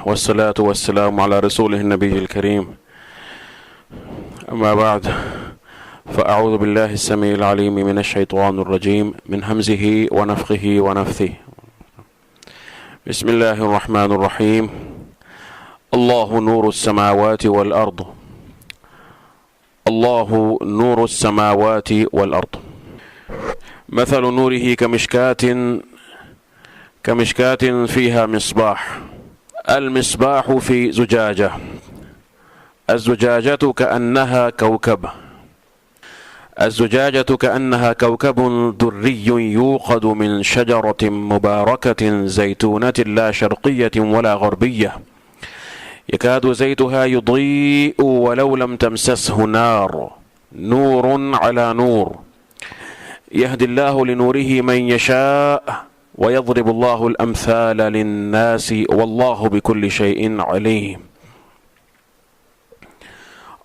والصلاة والسلام على رسوله النبي الكريم. أما بعد، فأعوذ بالله السميع العليم من الشيطان الرجيم من همزه ونفخه ونفثه. بسم الله الرحمن الرحيم. الله نور السماوات والأرض. الله نور السماوات والأرض. مثل نوره كمشكاة فيها مصباح. المصباح في زجاجة. الزجاجة كأنها كوكب دري يوقد من شجرة مباركة زيتونة لا شرقية ولا غربية يكاد زيتها يضيء ولو لم تمسسه نار نور على نور يهدي الله لنوره من يشاء ويضرب الله الأمثال للناس والله بكل شيء عليم.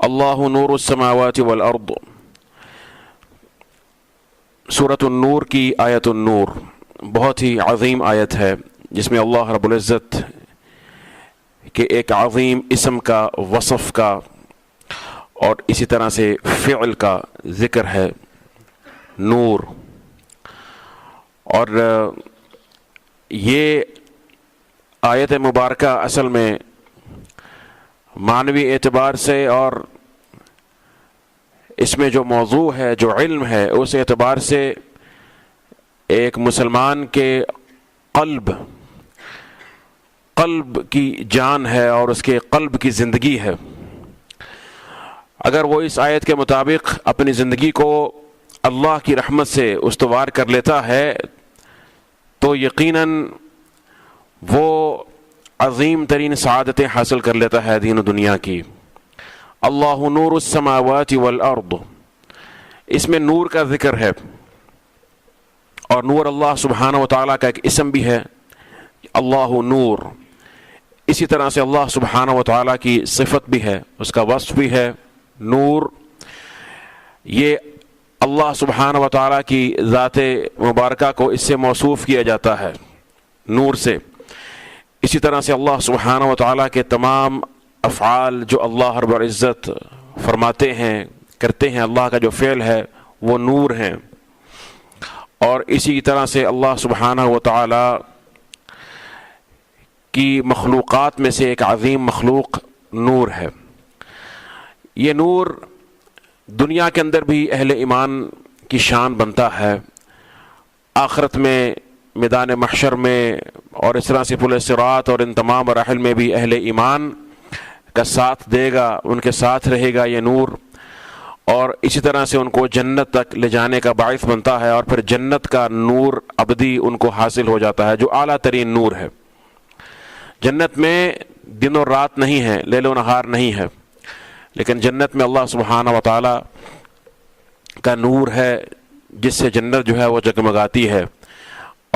اللہ نور السماوات والارض. سورۃ النور کی آیت النور بہت ہی عظیم آیت ہے، جس میں اللہ رب العزت کے ایک عظیم اسم کا، وصف کا اور اسی طرح سے فعل کا ذکر ہے، نور. اور یہ آیت مبارکہ اصل میں معنوی اعتبار سے اور اس میں جو موضوع ہے، جو علم ہے، اس اعتبار سے ایک مسلمان کے قلب کی جان ہے اور اس کے قلب کی زندگی ہے. اگر وہ اس آیت کے مطابق اپنی زندگی کو اللہ کی رحمت سے استوار کر لیتا ہے تو یقیناً وہ عظیم ترین سعادتیں حاصل کر لیتا ہے دین و دنیا کی. اللہ نور السماوات والارض، اس میں نور کا ذکر ہے، اور نور اللہ سبحانہ و تعالیٰ کا ایک اسم بھی ہے، اللہ نور. اسی طرح سے اللہ سبحانہ و تعالیٰ کی صفت بھی ہے، اس کا وصف بھی ہے نور. یہ اللہ سبحانہ و تعالیٰ کی ذات مبارکہ کو اس سے موصوف کیا جاتا ہے، نور سے. اسی طرح سے اللہ سبحانہ و تعالیٰ کے تمام افعال جو اللہ رب العزت فرماتے ہیں، کرتے ہیں، اللہ کا جو فعل ہے وہ نور ہیں. اور اسی طرح سے اللہ سبحانہ و تعالیٰ کی مخلوقات میں سے ایک عظیم مخلوق نور ہے. یہ نور دنیا کے اندر بھی اہل ایمان کی شان بنتا ہے، آخرت میں، میدان محشر میں، اور اس طرح سے پل صراط اور ان تمام مراحل میں بھی اہل ایمان کا ساتھ دے گا، ان کے ساتھ رہے گا یہ نور. اور اسی طرح سے ان کو جنت تک لے جانے کا باعث بنتا ہے، اور پھر جنت کا نور ابدی ان کو حاصل ہو جاتا ہے، جو اعلیٰ ترین نور ہے. جنت میں دن اور رات نہیں ہے، لیل و نہار نہیں ہے، لیکن جنت میں اللہ سبحانہ و تعالیٰ کا نور ہے، جس سے جنت جو ہے وہ جگمگاتی ہے.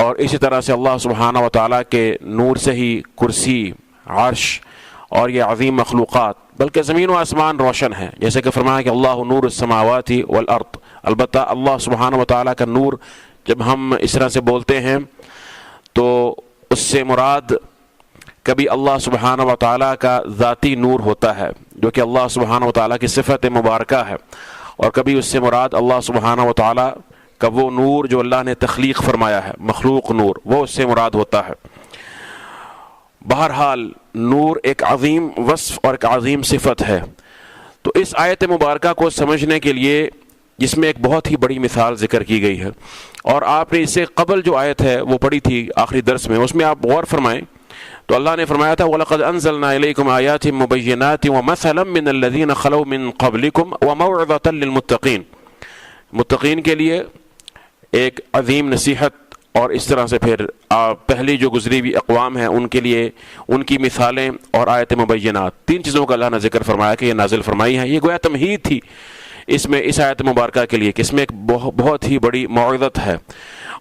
اور اسی طرح سے اللہ سبحانہ و تعالیٰ کے نور سے ہی کرسی، عرش اور یہ عظیم مخلوقات، بلکہ زمین و آسمان روشن ہیں، جیسے کہ فرمایا کہ اللہ نور السماوات والارض. البتہ اللہ سبحانہ و تعالیٰ کا نور جب ہم اس طرح سے بولتے ہیں تو اس سے مراد کبھی اللہ سبحانہ و تعالیٰ کا ذاتی نور ہوتا ہے، جو کہ اللہ سبحانہ و تعالیٰ کی صفت مبارکہ ہے، اور کبھی اس سے مراد اللہ سبحانہ و تعالیٰ کا وہ نور جو اللہ نے تخلیق فرمایا ہے، مخلوق نور، وہ اس سے مراد ہوتا ہے. بہرحال نور ایک عظیم وصف اور ایک عظیم صفت ہے. تو اس آیت مبارکہ کو سمجھنے کے لیے، جس میں ایک بہت ہی بڑی مثال ذکر کی گئی ہے، اور آپ نے اس سے قبل جو آیت ہے وہ پڑھی تھی آخری درس میں، اس میں آپ غور فرمائیں تو اللہ نے فرمایا تھا وَلَقَدْ أَنزَلْنَا إِلَيْكُمْ آيَاتٍ مُبَيِّنَاتٍ وَمَثَلًا مِّنَ الَّذِينَ خَلَوْا مِن قَبْلِكُمْ وَمَوْعِظَةً لِّلْمُتَّقِينَ. متقین کے لیے ایک عظیم نصیحت، اور اس طرح سے پھر پہلی جو گزری ہوئی اقوام ہیں ان کے لیے ان کی مثالیں اور آیت مبینات، تین چیزوں کا اللہ نے ذکر فرمایا کہ یہ نازل فرمائی ہیں. یہ گویا تمہید تھی اس میں، اس آیت مبارکہ کے لیے، کہ اس میں ایک بہت ہی بڑی موعظت ہے.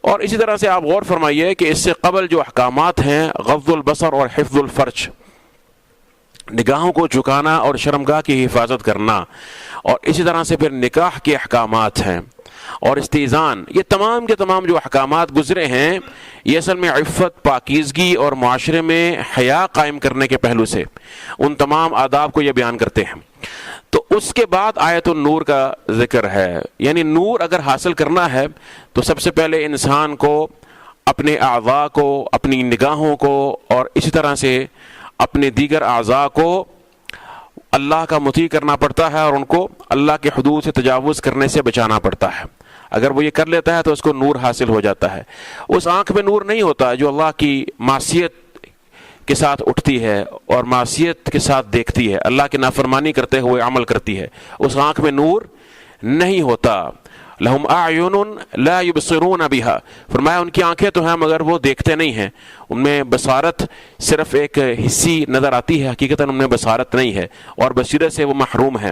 اور اسی طرح سے آپ غور فرمائیے کہ اس سے قبل جو احکامات ہیں، غض البصر اور حفظ الفرج، نگاہوں کو جھکانا اور شرمگاہ کی حفاظت کرنا، اور اسی طرح سے پھر نکاح کے احکامات ہیں، اور استئذان، یہ تمام کے تمام جو احکامات گزرے ہیں یہ اصل میں عفت، پاکیزگی اور معاشرے میں حیا قائم کرنے کے پہلو سے ان تمام آداب کو یہ بیان کرتے ہیں۔ تو اس کے بعد آیت النور کا ذکر ہے، یعنی نور اگر حاصل کرنا ہے تو سب سے پہلے انسان کو اپنے اعضاء کو، اپنی نگاہوں کو اور اسی طرح سے اپنے دیگر اعضاء کو اللہ کا مطیع کرنا پڑتا ہے اور ان کو اللہ کے حدود سے تجاوز کرنے سے بچانا پڑتا ہے۔ اگر وہ یہ کر لیتا ہے تو اس کو نور حاصل ہو جاتا ہے۔ اس آنکھ میں نور نہیں ہوتا جو اللہ کی معصیت کے ساتھ اٹھتی ہے اور معصیت کے ساتھ دیکھتی ہے، اللہ کی نافرمانی کرتے ہوئے عمل کرتی ہے، اس آنکھ میں نور نہیں ہوتا۔ لہم اعین لا یبصرون بہا، فرمایا ان کی آنکھیں تو ہیں مگر وہ دیکھتے نہیں ہیں، ان میں بصارت صرف ایک حصی نظر آتی ہے، حقیقتاً ان میں بصارت نہیں ہے اور بصیرت سے وہ محروم ہیں،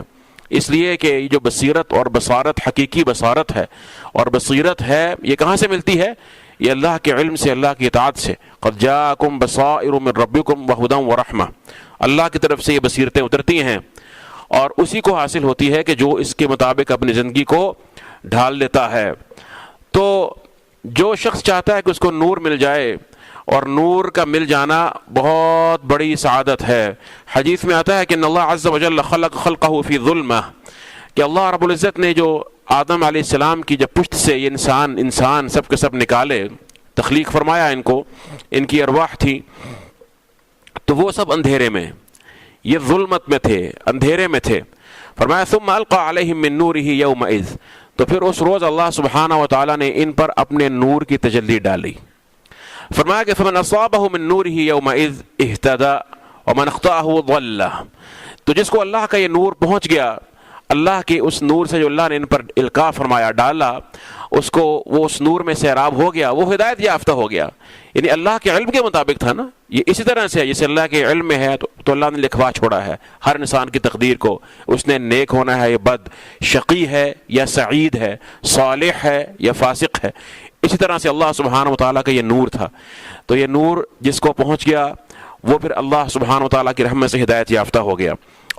اس لیے کہ یہ جو بصیرت اور بصارت حقیقی بصارت ہے اور بصیرت ہے یہ کہاں سے ملتی ہے؟ یہ اللہ کے علم سے، اللہ کی اطاعت سے۔ قد جاءکم بصائر من ربکم وہدی ورحمہ، اللہ کی طرف سے یہ بصیرتیں اترتی ہیں اور اسی کو حاصل ہوتی ہے کہ جو اس کے مطابق اپنی زندگی کو ڈھال لیتا ہے۔ تو جو شخص چاہتا ہے کہ اس کو نور مل جائے، اور نور کا مل جانا بہت بڑی سعادت ہے۔ حدیث میں آتا ہے کہ ان اللہ عز وجل خلق خلقہ فی ظلمہ، کہ اللہ رب العزت نے جو آدم علیہ السلام کی جب پشت سے یہ انسان سب کے سب نکالے، تخلیق فرمایا ان کو، ان کی ارواح تھی، تو وہ سب اندھیرے میں، یہ ظلمت میں تھے، اندھیرے میں تھے۔ فرمایا ثم القى علیہم من نورہ یومئذ، تو پھر اس روز اللہ سبحانہ و تعالیٰ نے ان پر اپنے نور کی تجلی ڈالی۔ فرمایا کہ فمن اصابہ من نورہ یومئذ اہتدی ومن اخطأہ ضل، تو جس کو اللہ کا یہ نور پہنچ گیا، اللہ کے اس نور سے جو اللہ نے ان پر القاء فرمایا، ڈالا، اس کو وہ اس نور میں سیراب ہو گیا، وہ ہدایت یافتہ ہو گیا، یعنی اللہ کے علم کے مطابق تھا نا، یہ اسی طرح سے ہے جیسے اللہ کے علم میں ہے تو اللہ نے لکھوا چھوڑا ہے ہر انسان کی تقدیر کو، اس نے نیک ہونا ہے یا بد، شقی ہے یا سعید ہے، صالح ہے یا فاسق ہے۔ اسی طرح سے اللہ سبحانہ و تعالیٰ کا یہ نور تھا، تو یہ نور جس کو پہنچ گیا وہ پھر اللہ سبحانہ و تعالیٰ کی رحمت سے ہدایت یافتہ ہو گیا،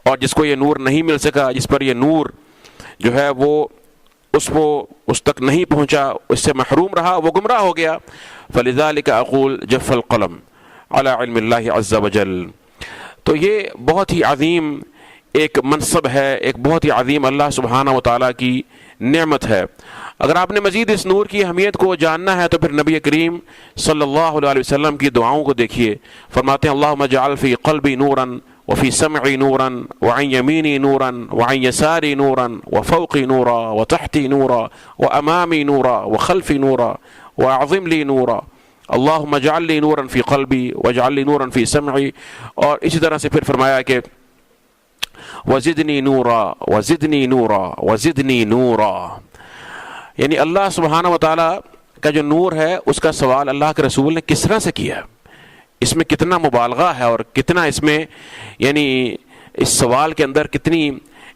اور جس کو یہ نور نہیں مل سکا، جس پر یہ نور جو ہے وہ اس تک نہیں پہنچا، اس سے محروم رہا، وہ گمراہ ہو گیا۔ فلذلک اقول جف القلم علی علم اللہ عز وجل، تو یہ بہت ہی عظیم ایک منصب ہے، ایک بہت ہی عظیم اللہ سبحانہ و تعالیٰ کی نعمت ہے۔ اگر آپ نے مزید اس نور کی اہمیت کو جاننا ہے تو پھر نبی کریم صلی اللہ علیہ وسلم کی دعاؤں کو دیکھیے، فرماتے ہیں اللہم اجعل فی قلبی نورا وفی سمعی نورا وعن یمینی نورا وعن یساری نورا وفوقی نورا وتحتی نورا وامامی نورا وخلفی نورا واعظم لی نورا اللہم اجعل لی نورا فی قلبی واجعل لی نورا فی سمعی، اور اسی طرح سے پھر فرمایا کہ وزدنی نورا وزدنی نورا وزدنی نورا، یعنی اللہ سبحانہ و تعالیٰ کا جو نور ہے اس کا سوال اللہ کے رسول نے کس طرح سے کیا، اس میں کتنا مبالغہ ہے اور کتنا اس میں یعنی اس سوال کے اندر کتنی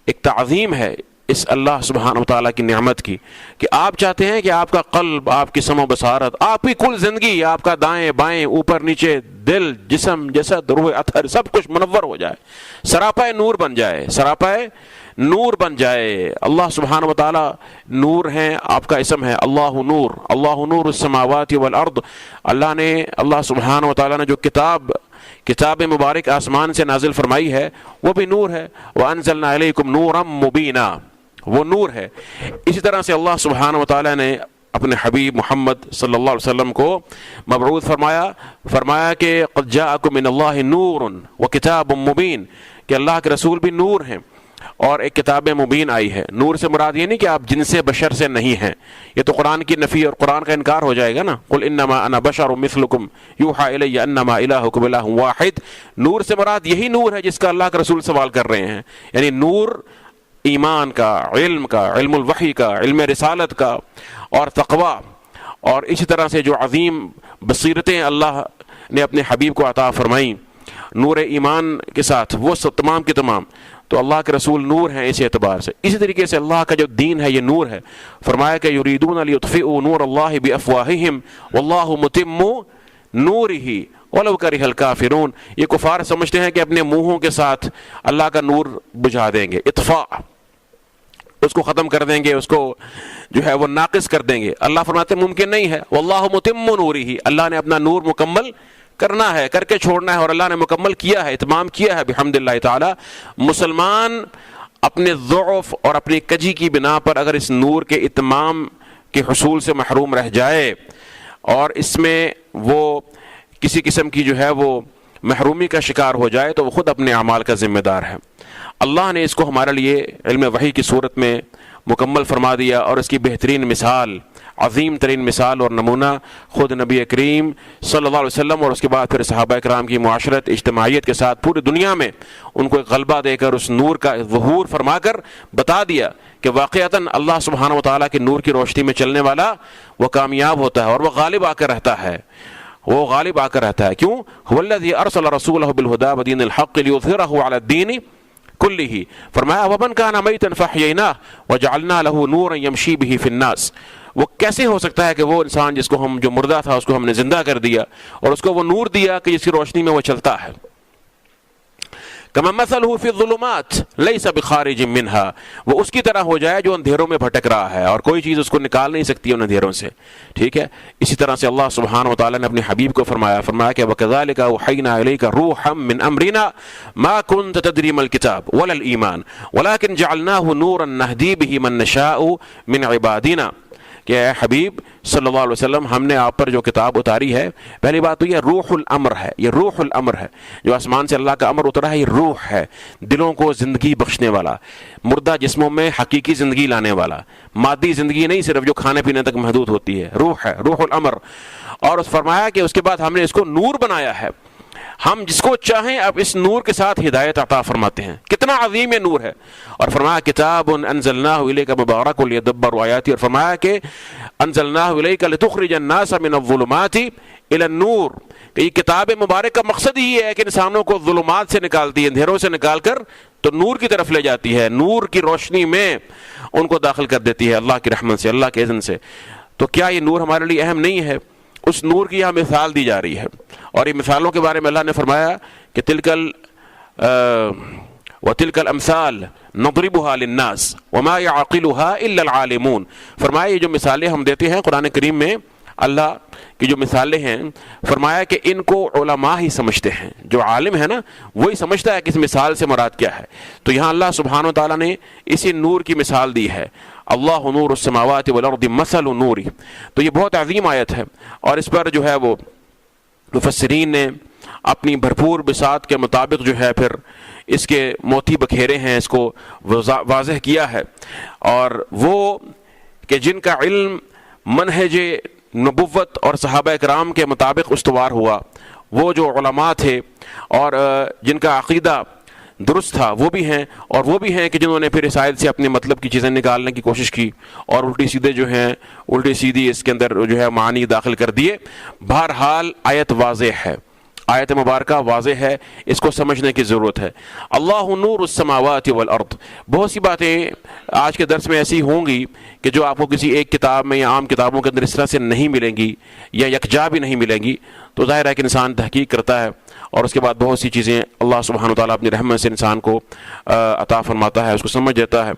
ایک تعظیم ہے اس اللہ سبحانہ و تعالیٰ کی نعمت کی، کہ آپ چاہتے ہیں کہ آپ کا قلب، آپ کی سمع و بصارت، آپ کی کل زندگی، آپ کا دائیں بائیں اوپر نیچے، دل، جسم، جسد، روح، اطہر، سب کچھ منور ہو جائے، سراپائے نور بن جائے، سراپائے نور بن جائے۔ اللہ سبحانہ و تعالیٰ نور ہیں، آپ کا اسم ہے اللہ نور، اللہ نور السماوات والارض، اللہ سبحانہ و تعالیٰ نے جو کتاب مبارک آسمان سے نازل فرمائی ہے وہ بھی نور ہے، وَأَنزَلْنَا إِلَيْكُمْ نُورًا مُبِينًا، وہ نور ہے۔ اسی طرح سے اللہ سبحانہ و تعالیٰ نے اپنے حبیب محمد صلی اللہ علیہ وسلم کو مبعوث فرمایا کہ قد جاءکم من اللہ نور وکتاب مبین، کہ اللہ کے رسول بھی نور ہیں اور ایک کتاب مبین آئی ہے۔ نور سے مراد یہ نہیں کہ آپ جنس بشر سے نہیں ہیں، یہ تو قرآن کی نفی اور قرآن کا انکار ہو جائے گا نا، قل انما انا بشر مثلکم یوحی الی انما الہکم الہ واحد۔ نور سے مراد یہی نور ہے جس کا اللہ کے رسول سوال کر رہے ہیں، یعنی نور ایمان کا، علم الوحی کا، علم رسالت کا اور تقوی، اور اسی طرح سے جو عظیم بصیرتیں اللہ نے اپنے حبیب کو عطا فرمائیں نور ایمان کے ساتھ، وہ سب تمام کے تمام تو اللہ کے رسول نور ہیں اس اعتبار سے۔ اسی طریقے سے اللہ کا جو دین ہے یہ نور ہے، فرمایا کہ یریدون لیطفئوا نور اللہ بافواہہم واللہ متم نورہ ولو کرہ الکافرون، یہ کفار سمجھتے ہیں کہ اپنے منہوں کے ساتھ اللہ کا نور بجھا دیں گے، اس کو ختم کر دیں گے، اس کو جو ہے وہ ناقص کر دیں گے. اللہ فرماتے ہیں ممکن نہیں ہے. واللہ متم نورہ، اللہ نے اپنا نور مکمل کرنا ہے، کر کے چھوڑنا ہے، اور اللہ نے مکمل کیا ہے، اتمام کیا ہے بحمد اللہ تعالی. مسلمان اپنے ضعف اور اپنی کجی کی بنا پر اگر اس نور کے اتمام کے حصول سے محروم رہ جائے اور اس میں وہ کسی قسم کی جو ہے وہ محرومی کا شکار ہو جائے تو وہ خود اپنے اعمال کا ذمہ دار ہے. اللہ نے اس کو ہمارے لیے علم وحی کی صورت میں مکمل فرما دیا، اور اس کی بہترین مثال، عظیم ترین مثال اور نمونہ خود نبی کریم صلی اللہ علیہ وسلم اور اس کے بعد پھر صحابہ کرام کی معاشرت اجتماعیت کے ساتھ پوری دنیا میں ان کو ایک غلبہ دے کر اس نور کا ظہور فرما کر بتا دیا کہ واقعتاً اللہ سبحانہ و تعالیٰ کے نور کی روشنی میں چلنے والا وہ کامیاب ہوتا ہے اور وہ غالب آ کر رہتا ہے. وہ غالب آ کر رہتا ہے. کیوں؟ هو الذی ارسل رسولہ بالہدی ودین الحق لیظہرہ علی الدین کلہ. فرمایا ومن کان میتا فاحییناہ وجعلنا لہ نورا یمشی بہ فی الناس. وہ کیسے ہو سکتا ہے کہ وہ انسان جس کو ہم جو مردہ تھا اس کو ہم نے زندہ کر دیا اور اس کو وہ نور دیا کہ جس کی روشنی میں وہ چلتا ہے. کما مثلہ فی الظلمات لیس بخارج منہا. وہ اس کی طرح ہو جائے جو اندھیروں میں بھٹک رہا ہے اور کوئی چیز اس کو نکال نہیں سکتی ان اندھیروں سے. ٹھیک ہے. اسی طرح سے اللہ سبحانہ وتعالی نے اپنے حبیب کو فرمایا کہ وکذالک اوحینا الیک روحا من امرنا ما کنت تدری ما الکتاب ولا الایمان ولکن جعلناہ نورا نہدی بہ من نشاء من عبادنا. کہ اے حبیب صلی اللہ علیہ وسلم ہم نے آپ پر جو کتاب اتاری ہے، پہلی بات تو یہ روح الامر ہے. یہ روح الامر ہے، جو آسمان سے اللہ کا امر اترا ہے. یہ روح ہے، دلوں کو زندگی بخشنے والا، مردہ جسموں میں حقیقی زندگی لانے والا، مادی زندگی نہیں صرف جو کھانے پینے تک محدود ہوتی ہے. روح ہے، روح الامر. اور فرمایا کہ اس کے بعد ہم نے اس کو نور بنایا ہے. ہم جس کو چاہیں اب اس نور کے ساتھ ہدایت عطا فرماتے ہیں. کتنا عظیم یہ نور ہے. اور فرمایا کتاب انزلناہ الیک مبارک لیدبروا آیاتہ. اور فرمایا کہ انزلناہ الیک لتخرج الناس من الظلمات الی النور. کہ یہ کتاب مبارک کا مقصد ہی ہے کہ انسانوں کو ظلمات سے نکالتی ہے، اندھیروں سے نکال کر تو نور کی طرف لے جاتی ہے، نور کی روشنی میں ان کو داخل کر دیتی ہے اللہ کی رحمت سے، اللہ کے اذن سے. تو کیا یہ نور ہمارے لیے اہم نہیں ہے؟ اس نور کی یہاں مثال دی جا رہی ہے، اور یہ مثالوں کے بارے میں اللہ نے فرمایا کہ وَتِلْكَ الْأَمْثَالِ نَضْرِبُهَا لِلنَّاسِ وَمَا يَعْقِلُهَا إِلَّا الْعَالِمُونَ. فرمایا یہ جو مثالیں ہم دیتے ہیں قرآن کریم میں، اللہ کی جو مثالیں ہیں، فرمایا کہ ان کو علماء ہی سمجھتے ہیں. جو عالم ہے نا وہی سمجھتا ہے کہ اس مثال سے مراد کیا ہے. تو یہاں اللہ سبحانہ وتعالیٰ نے اسی نور کی مثال دی ہے. اللہ نور السماوات والارض مثل نوری. تو یہ بہت عظیم آیت ہے، اور اس پر جو ہے وہ مفسرین نے اپنی بھرپور بساط کے مطابق جو ہے پھر اس کے موتی بکھیرے ہیں، اس کو واضح کیا ہے. اور وہ کہ جن کا علم منہج نبوت اور صحابہ کرام کے مطابق استوار ہوا، وہ جو علماء تھے اور جن کا عقیدہ درست تھا وہ بھی ہیں، اور وہ بھی ہیں کہ جنہوں نے پھر اس آیت سے اپنے مطلب کی چیزیں نکالنے کی کوشش کی اور الٹی سیدھے جو ہیں الٹی سیدھی اس کے اندر جو ہے معنی داخل کر دیے. بہرحال آیت واضح ہے، آیت مبارکہ واضح ہے، اس کو سمجھنے کی ضرورت ہے. اللہ نور السماوات والارض. بہت سی باتیں آج کے درس میں ایسی ہوں گی کہ جو آپ کو کسی ایک کتاب میں یا عام کتابوں کے اندر اس طرح سے نہیں ملیں گی یا یکجا بھی نہیں ملیں گی. تو ظاہر ہے کہ انسان تحقیق کرتا ہے اور اس کے بعد بہت سی چیزیں اللہ سبحانہ وتعالیٰ اپنی رحمت سے انسان کو عطا فرماتا ہے، اس کو سمجھ دیتا ہے.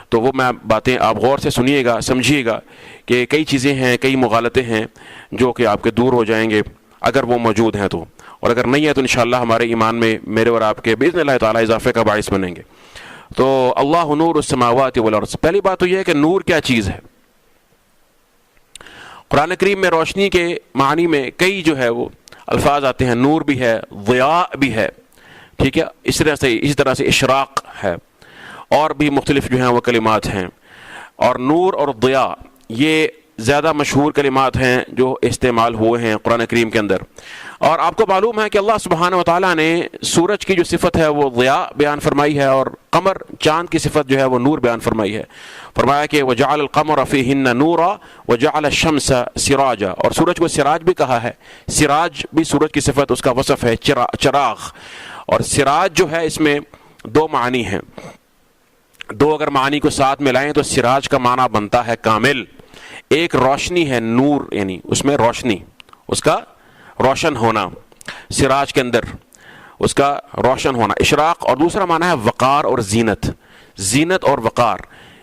تو وہ میں باتیں آپ غور سے سنیے گا، سمجھیے گا کہ کئی چیزیں ہیں، کئی مغالطے ہیں جو کہ آپ کے دور ہو جائیں گے اگر وہ موجود ہیں تو، اور اگر نہیں ہے تو انشاءاللہ ہمارے ایمان میں میرے اور آپ کے باذن اللہ تعالیٰ اضافے کا باعث بنیں گے. تو اللہ نور السماوات والارض. پہلی بات تو یہ ہے کہ نور کیا چیز ہے. قرآن کریم میں روشنی کے معنی میں کئی جو ہے وہ الفاظ آتے ہیں. نور بھی ہے، ضیاء بھی ہے، ٹھیک ہے، اسی طرح سے اشراق ہے، اور بھی مختلف جو ہیں وہ کلمات ہیں. اور نور اور ضیاء یہ زیادہ مشہور کلمات ہیں جو استعمال ہوئے ہیں قرآن کریم کے اندر. اور آپ کو معلوم ہے کہ اللہ سبحانہ وتعالیٰ نے سورج کی جو صفت ہے وہ ضیاء بیان فرمائی ہے، اور قمر چاند کی صفت جو ہے وہ نور بیان فرمائی ہے. فرمایا کہ وَجَعَلَ الْقَمَرَ فِيهِنَّ نُورًا وَجَعَلَ الشَّمْسَ سِرَاجًا. اور سورج کو سراج بھی کہا ہے. سراج بھی سورج کی صفت، اس کا وصف ہے چراغ. اور سراج جو ہے اس میں دو معنی ہیں. دو اگر معنی کو ساتھ ملائیں تو سراج کا معنی بنتا ہے کامل. ایک روشنی ہے، نور یعنی اس میں روشنی، اس کا روشن ہونا، سراج کے اندر اس کا روشن ہونا، اشراق. اور دوسرا معنی ہے وقار اور زینت. زینت اور وقار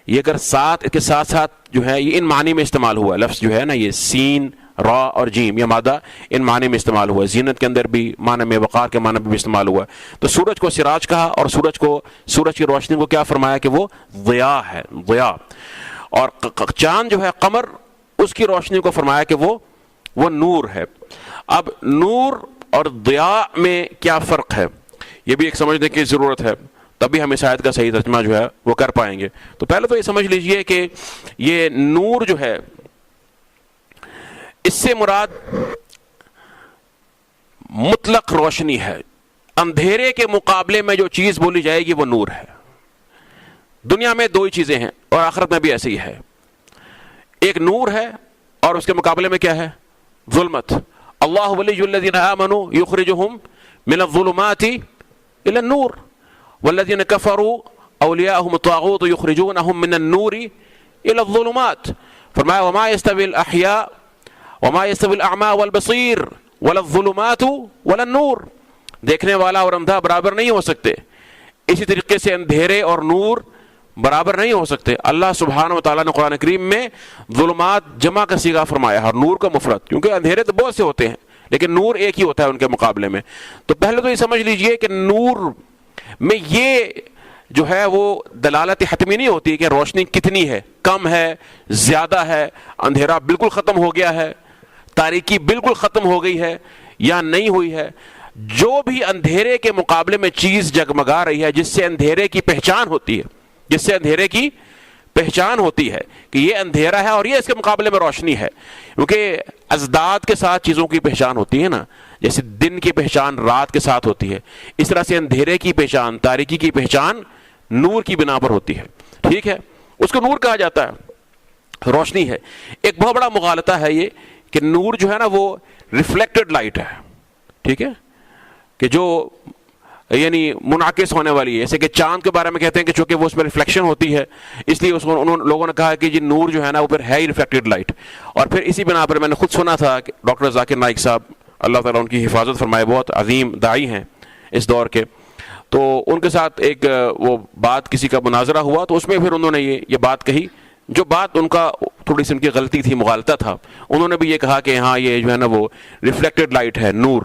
یہ اگر ساتھ کے ساتھ ساتھ جو ہے یہ ان معنی میں استعمال ہوا لفظ جو ہے نا، یہ سین را اور جیم، یہ مادہ ان معنی میں استعمال ہوا، زینت کے اندر بھی معنی میں، وقار کے معنی میں بھی استعمال ہوا. تو سورج کو سراج کہا، اور سورج کی روشنی کو کیا فرمایا کہ وہ ضیاء ہے، ضیاء. اور چاند جو ہے قمر، اس کی روشنی کو فرمایا کہ وہ نور ہے. اب نور اور ضیاء میں کیا فرق ہے، یہ بھی ایک سمجھنے کی ضرورت ہے، تبھی ہم اس آیت کا صحیح ترجمہ جو ہے وہ کر پائیں گے. تو پہلے تو یہ سمجھ لیجئے کہ یہ نور جو ہے، اس سے مراد مطلق روشنی ہے. اندھیرے کے مقابلے میں جو چیز بولی جائے گی وہ نور ہے. دنیا میں دو ہی چیزیں ہیں اور آخرت میں بھی ایسے ہی ہے. ایک نور ہے اور اس کے مقابلے میں کیا ہے؟ ظلمت. اللہ ولی الذین آمنوا یخرجہم من الظلمات الی النور والذین کفروا اولیاءہم الطاغوت یخرجونہم من النور الی الظلمات. فرمایا وما یستوی الاحیاء وما یستوی الاعمی والبصیر ولا الظلمات ولا النور. دیکھنے والا اور اندھا برابر نہیں ہو سکتے، اسی طریقے سے اندھیرے اور نور برابر نہیں ہو سکتے. اللہ سبحانہ و تعالیٰ نے قرآن کریم میں ظلمات جمع کا صیغہ فرمایا ہے اور نور کا مفرد، کیونکہ اندھیرے تو بہت سے ہوتے ہیں لیکن نور ایک ہی ہوتا ہے ان کے مقابلے میں. تو پہلے تو یہ سمجھ لیجئے کہ نور میں یہ جو ہے وہ دلالت حتمی نہیں ہوتی کہ روشنی کتنی ہے، کم ہے، زیادہ ہے، اندھیرا بالکل ختم ہو گیا ہے، تاریکی بالکل ختم ہو گئی ہے یا نہیں ہوئی ہے. جو بھی اندھیرے کے مقابلے میں چیز جگمگا رہی ہے، جس سے اندھیرے کی پہچان ہوتی ہے، جس سے اندھیرے کی پہچان ہوتی ہے کہ یہ اندھیرا ہے اور یہ اس کے مقابلے میں روشنی ہے. کیونکہ ازداد کے ساتھ چیزوں کی پہچان ہوتی ہے نا، جیسے دن کی پہچان رات کے ساتھ ہوتی ہے، اس طرح سے اندھیرے کی پہچان، تاریکی کی پہچان نور کی بنا پر ہوتی ہے. ٹھیک ہے، اس کو نور کہا جاتا ہے، روشنی ہے. ایک بہت بڑا مغالطہ ہے یہ کہ نور جو ہے نا وہ ریفلیکٹڈ لائٹ ہے. ٹھیک ہے، کہ جو یعنی منعکس ہونے والی ہے، جیسے کہ چاند کے بارے میں کہتے ہیں کہ چونکہ وہ اس میں ریفلیکشن ہوتی ہے اس لیے اس کو لوگوں نے کہا کہ جی نور جو ہے نا وہ پھر ہے ہی ریفلیکٹڈ لائٹ. اور پھر اسی بنا پر میں نے خود سنا تھا کہ ڈاکٹر ذاکر نائک صاحب اللہ تعالیٰ ان کی حفاظت فرمائے، بہت عظیم داعی ہیں اس دور کے، تو ان کے ساتھ ایک وہ بات کسی کا مناظرہ ہوا، تو اس میں پھر انہوں نے یہ بات کہی، جو بات ان کا تھوڑی سی ان کی غلطی تھی، مغالطہ تھا. انہوں نے بھی یہ کہا کہ ہاں یہ جو ہے نا وہ ریفلیکٹڈ لائٹ ہے، نور،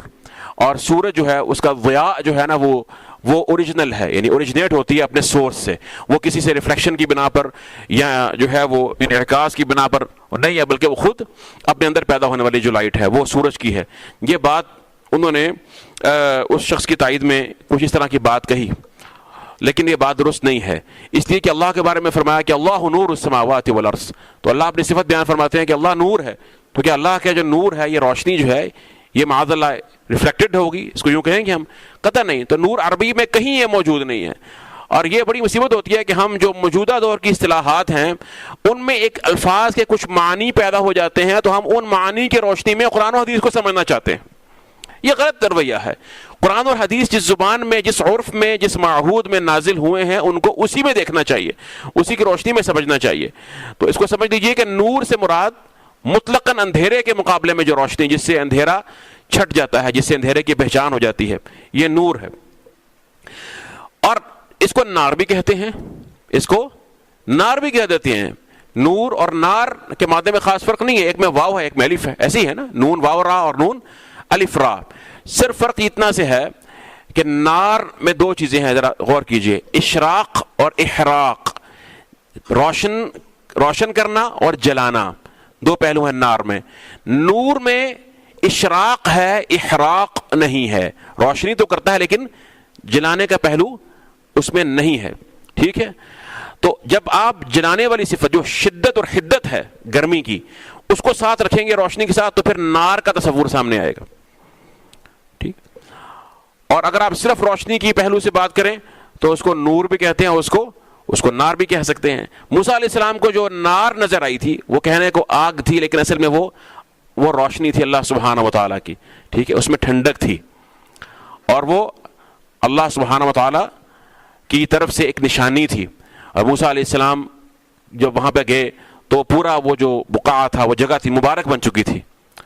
اور سورج جو ہے اس کا ضیاء جو ہے نا وہ اوریجنل ہے، یعنی اوریجنیٹ ہوتی ہے اپنے سورس سے، وہ کسی سے ریفلیکشن کی بنا پر یا جو ہے وہ انعکاس کی بنا پر نہیں ہے، بلکہ وہ خود اپنے اندر پیدا ہونے والی جو لائٹ ہے وہ سورج کی ہے. یہ بات انہوں نے اس شخص کی تائید میں کچھ اس طرح کی بات کہی، لیکن یہ بات درست نہیں ہے، اس لیے کہ اللہ کے بارے میں فرمایا کہ اللہ نور السماوات والارض. تو اللہ اپنی صفت بیان فرماتے ہیں کہ اللہ نور ہے، تو کیا اللہ کا جو نور ہے، یہ روشنی جو ہے، یہ معاذ اللہ ریفلیکٹڈ ہوگی، اس کو یوں کہیں گے ہم؟ قطع نہیں. تو نور عربی میں کہیں یہ موجود نہیں ہے. اور یہ بڑی مصیبت ہوتی ہے کہ ہم جو موجودہ دور کی اصطلاحات ہیں ان میں ایک الفاظ کے کچھ معنی پیدا ہو جاتے ہیں، تو ہم ان معنی کی روشنی میں قرآن و حدیث کو سمجھنا چاہتے ہیں. یہ غلط رویہ ہے. قرآن اور حدیث جس زبان میں، جس عرف میں، جس معہود میں نازل ہوئے ہیں ان کو اسی میں دیکھنا چاہیے، اسی کی روشنی میں سمجھنا چاہیے. تو اس کو سمجھ لیجئے کہ نور سے مراد مطلقاً اندھیرے کے مقابلے میں جو روشنی، جس سے اندھیرا چھٹ جاتا ہے، جس سے اندھیرے کی پہچان ہو جاتی ہے، یہ نور ہے. اور اس کو نار بھی کہتے ہیں، اس کو نار بھی کہہ دیتے ہیں. نور اور نار کے مادے میں خاص فرق نہیں ہے، ایک میں واو ہے ایک میں الف ہے، ایسی ہے نا، نون واو را اور نون الف را. صرف فرق اتنا سے ہے کہ نار میں دو چیزیں ہیں، ذرا غور کیجئے، اشراق اور احراق. روشن کرنا اور جلانا، دو پہلو ہیں نار میں. نور میں اشراق ہے، احراق نہیں ہے. روشنی تو کرتا ہے لیکن جلانے کا پہلو اس میں نہیں ہے. ٹھیک ہے، تو جب آپ جلانے والی صفت جو شدت اور حدت ہے گرمی کی، اس کو ساتھ رکھیں گے روشنی کے ساتھ، تو پھر نار کا تصور سامنے آئے گا. ٹھیک. اور اگر آپ صرف روشنی کی پہلو سے بات کریں تو اس کو نور بھی کہتے ہیں، اس کو نار بھی کہہ سکتے ہیں. موسیٰ علیہ السلام کو جو نار نظر آئی تھی وہ کہنے کو آگ تھی، لیکن اصل میں وہ روشنی تھی اللہ سبحانہ و تعالیٰ کی. ٹھیک ہے، اس میں ٹھنڈک تھی، اور وہ اللہ سبحانہ و تعالیٰ کی طرف سے ایک نشانی تھی. اور موسیٰ علیہ السلام جب وہاں پہ گئے تو پورا وہ جو بقعہ تھا، وہ جگہ تھی، مبارک بن چکی تھی.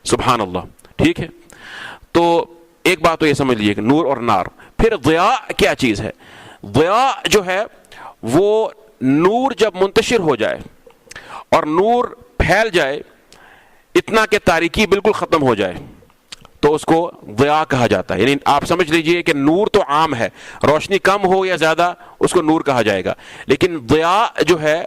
سبحان اللہ. ٹھیک ہے، تو ایک بات تو یہ سمجھ لیجیے کہ نور اور نار. پھر ضیاء کیا چیز ہے؟ ضیاء جو ہے وہ نور جب منتشر ہو جائے اور نور پھیل جائے اتنا کہ تاریکی بالکل ختم ہو جائے تو اس کو ضیاء کہا جاتا ہے. یعنی آپ سمجھ لیجئے کہ نور تو عام ہے, روشنی کم ہو یا زیادہ اس کو نور کہا جائے گا, لیکن ضیاء جو ہے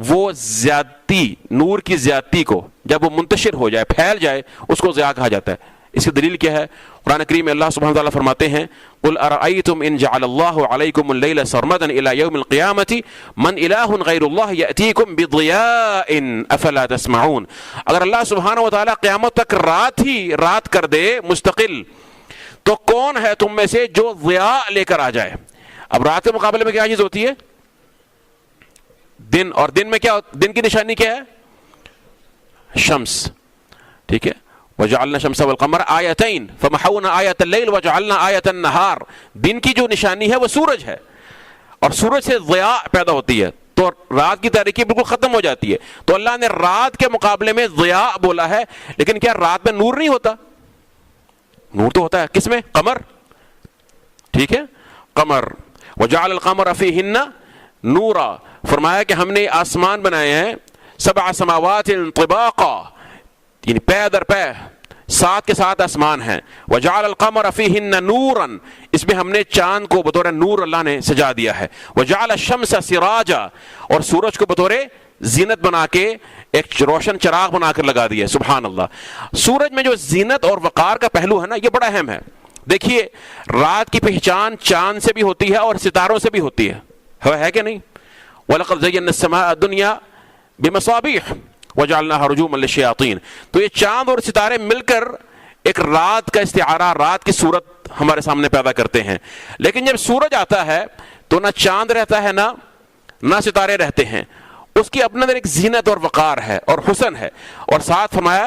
وہ زیادتی, نور کی زیادتی کو جب وہ منتشر ہو جائے, پھیل جائے, اس کو ضیاء کہا جاتا ہے. اس کی دلیل کیا ہے؟ قرآن کریم میں اللہ سبحانہ وتعالیٰ فرماتے ہیں قُلْ أَرَأَيْتُمْ إِنْ جَعَلَ اللَّهُ عَلَيْكُمُ اللَّيْلَ سَرْمَدًا إِلَى يَوْمِ الْقِيَامَةِ مَنْ إِلَٰهٌ غَيْرُ اللَّهِ يَأْتِيكُمْ بِضِيَاءٍ أَفَلَا تَسْمَعُونَ. اگر اللہ سبحانہ وتعالیٰ قیامت تک رات کر دے مستقل, تو کون ہے تم میں سے جو ضیاء لے کر آ جائے؟ اب رات کے مقابلے میں کیا چیز ہوتی ہے؟ دن. اور دن میں کیا, دن کی نشانی کیا ہے؟ شمس. ٹھیک ہے, وَجَعَلْنَا الشَّمْسَ وَالْقَمَرَ آیَتَيْنِ فَمَحَوْنَا آیَةَ اللَّيْلِ وَجَعَلْنَا آیَةَ النَّهَارِ. دن کی جو نشانی ہے وہ سورج ہے, اور سورج سے ضیاء پیدا ہوتی ہے تو رات کی تاریکی بالکل ختم ہو جاتی ہے. تو اللہ نے رات کے مقابلے میں ضیاء بولا ہے, لیکن کیا رات میں نور نہیں ہوتا؟ نور تو ہوتا ہے. کس میں؟ قمر. ٹھیک ہے, قمر. وَجَعَلَ الْقَمَرَ فِيهِنَّ نُورًا. فرمایا کہ ہم نے آسمان بنائے ہیں 7 سماوات طباقا, یعنی پے در پے, ساتھ کے ساتھ آسمان ہیں. وَجَعَلَ الْقَمَرَ فِيهِنَّ نُورًا. اس میں ہم نے چاند کو بطور نور اللہ نے سجا دیا ہے. وَجَعَلَ الشَّمْسَ سِرَاجًا. اور سورج کو بطور زینت بنا کے ایک روشن چراغ بنا کر لگا دیا. سبحان اللہ. سورج میں جو زینت اور وقار کا پہلو ہے نا, یہ بڑا اہم ہے. دیکھیے رات کی پہچان چاند سے بھی ہوتی ہے اور ستاروں سے بھی ہوتی ہے کہ نہیں؟ وَلَقَدْ زَيَّنَّا السَّمَاءَ الدُّنْيَا بِمَصَابِيحَ وَجَعَلْنَاهَا رُجُومًا لِلشَّيَاطِينِ. تو یہ چاند اور ستارے مل کر ایک رات کا استعارہ, رات کی صورت ہمارے سامنے پیدا کرتے ہیں. لیکن جب سورج آتا ہے تو نہ چاند رہتا ہے نہ ستارے رہتے ہیں. اس کی اپنے اندر ایک زینت اور وقار ہے اور حسن ہے. اور ساتھ فرمایا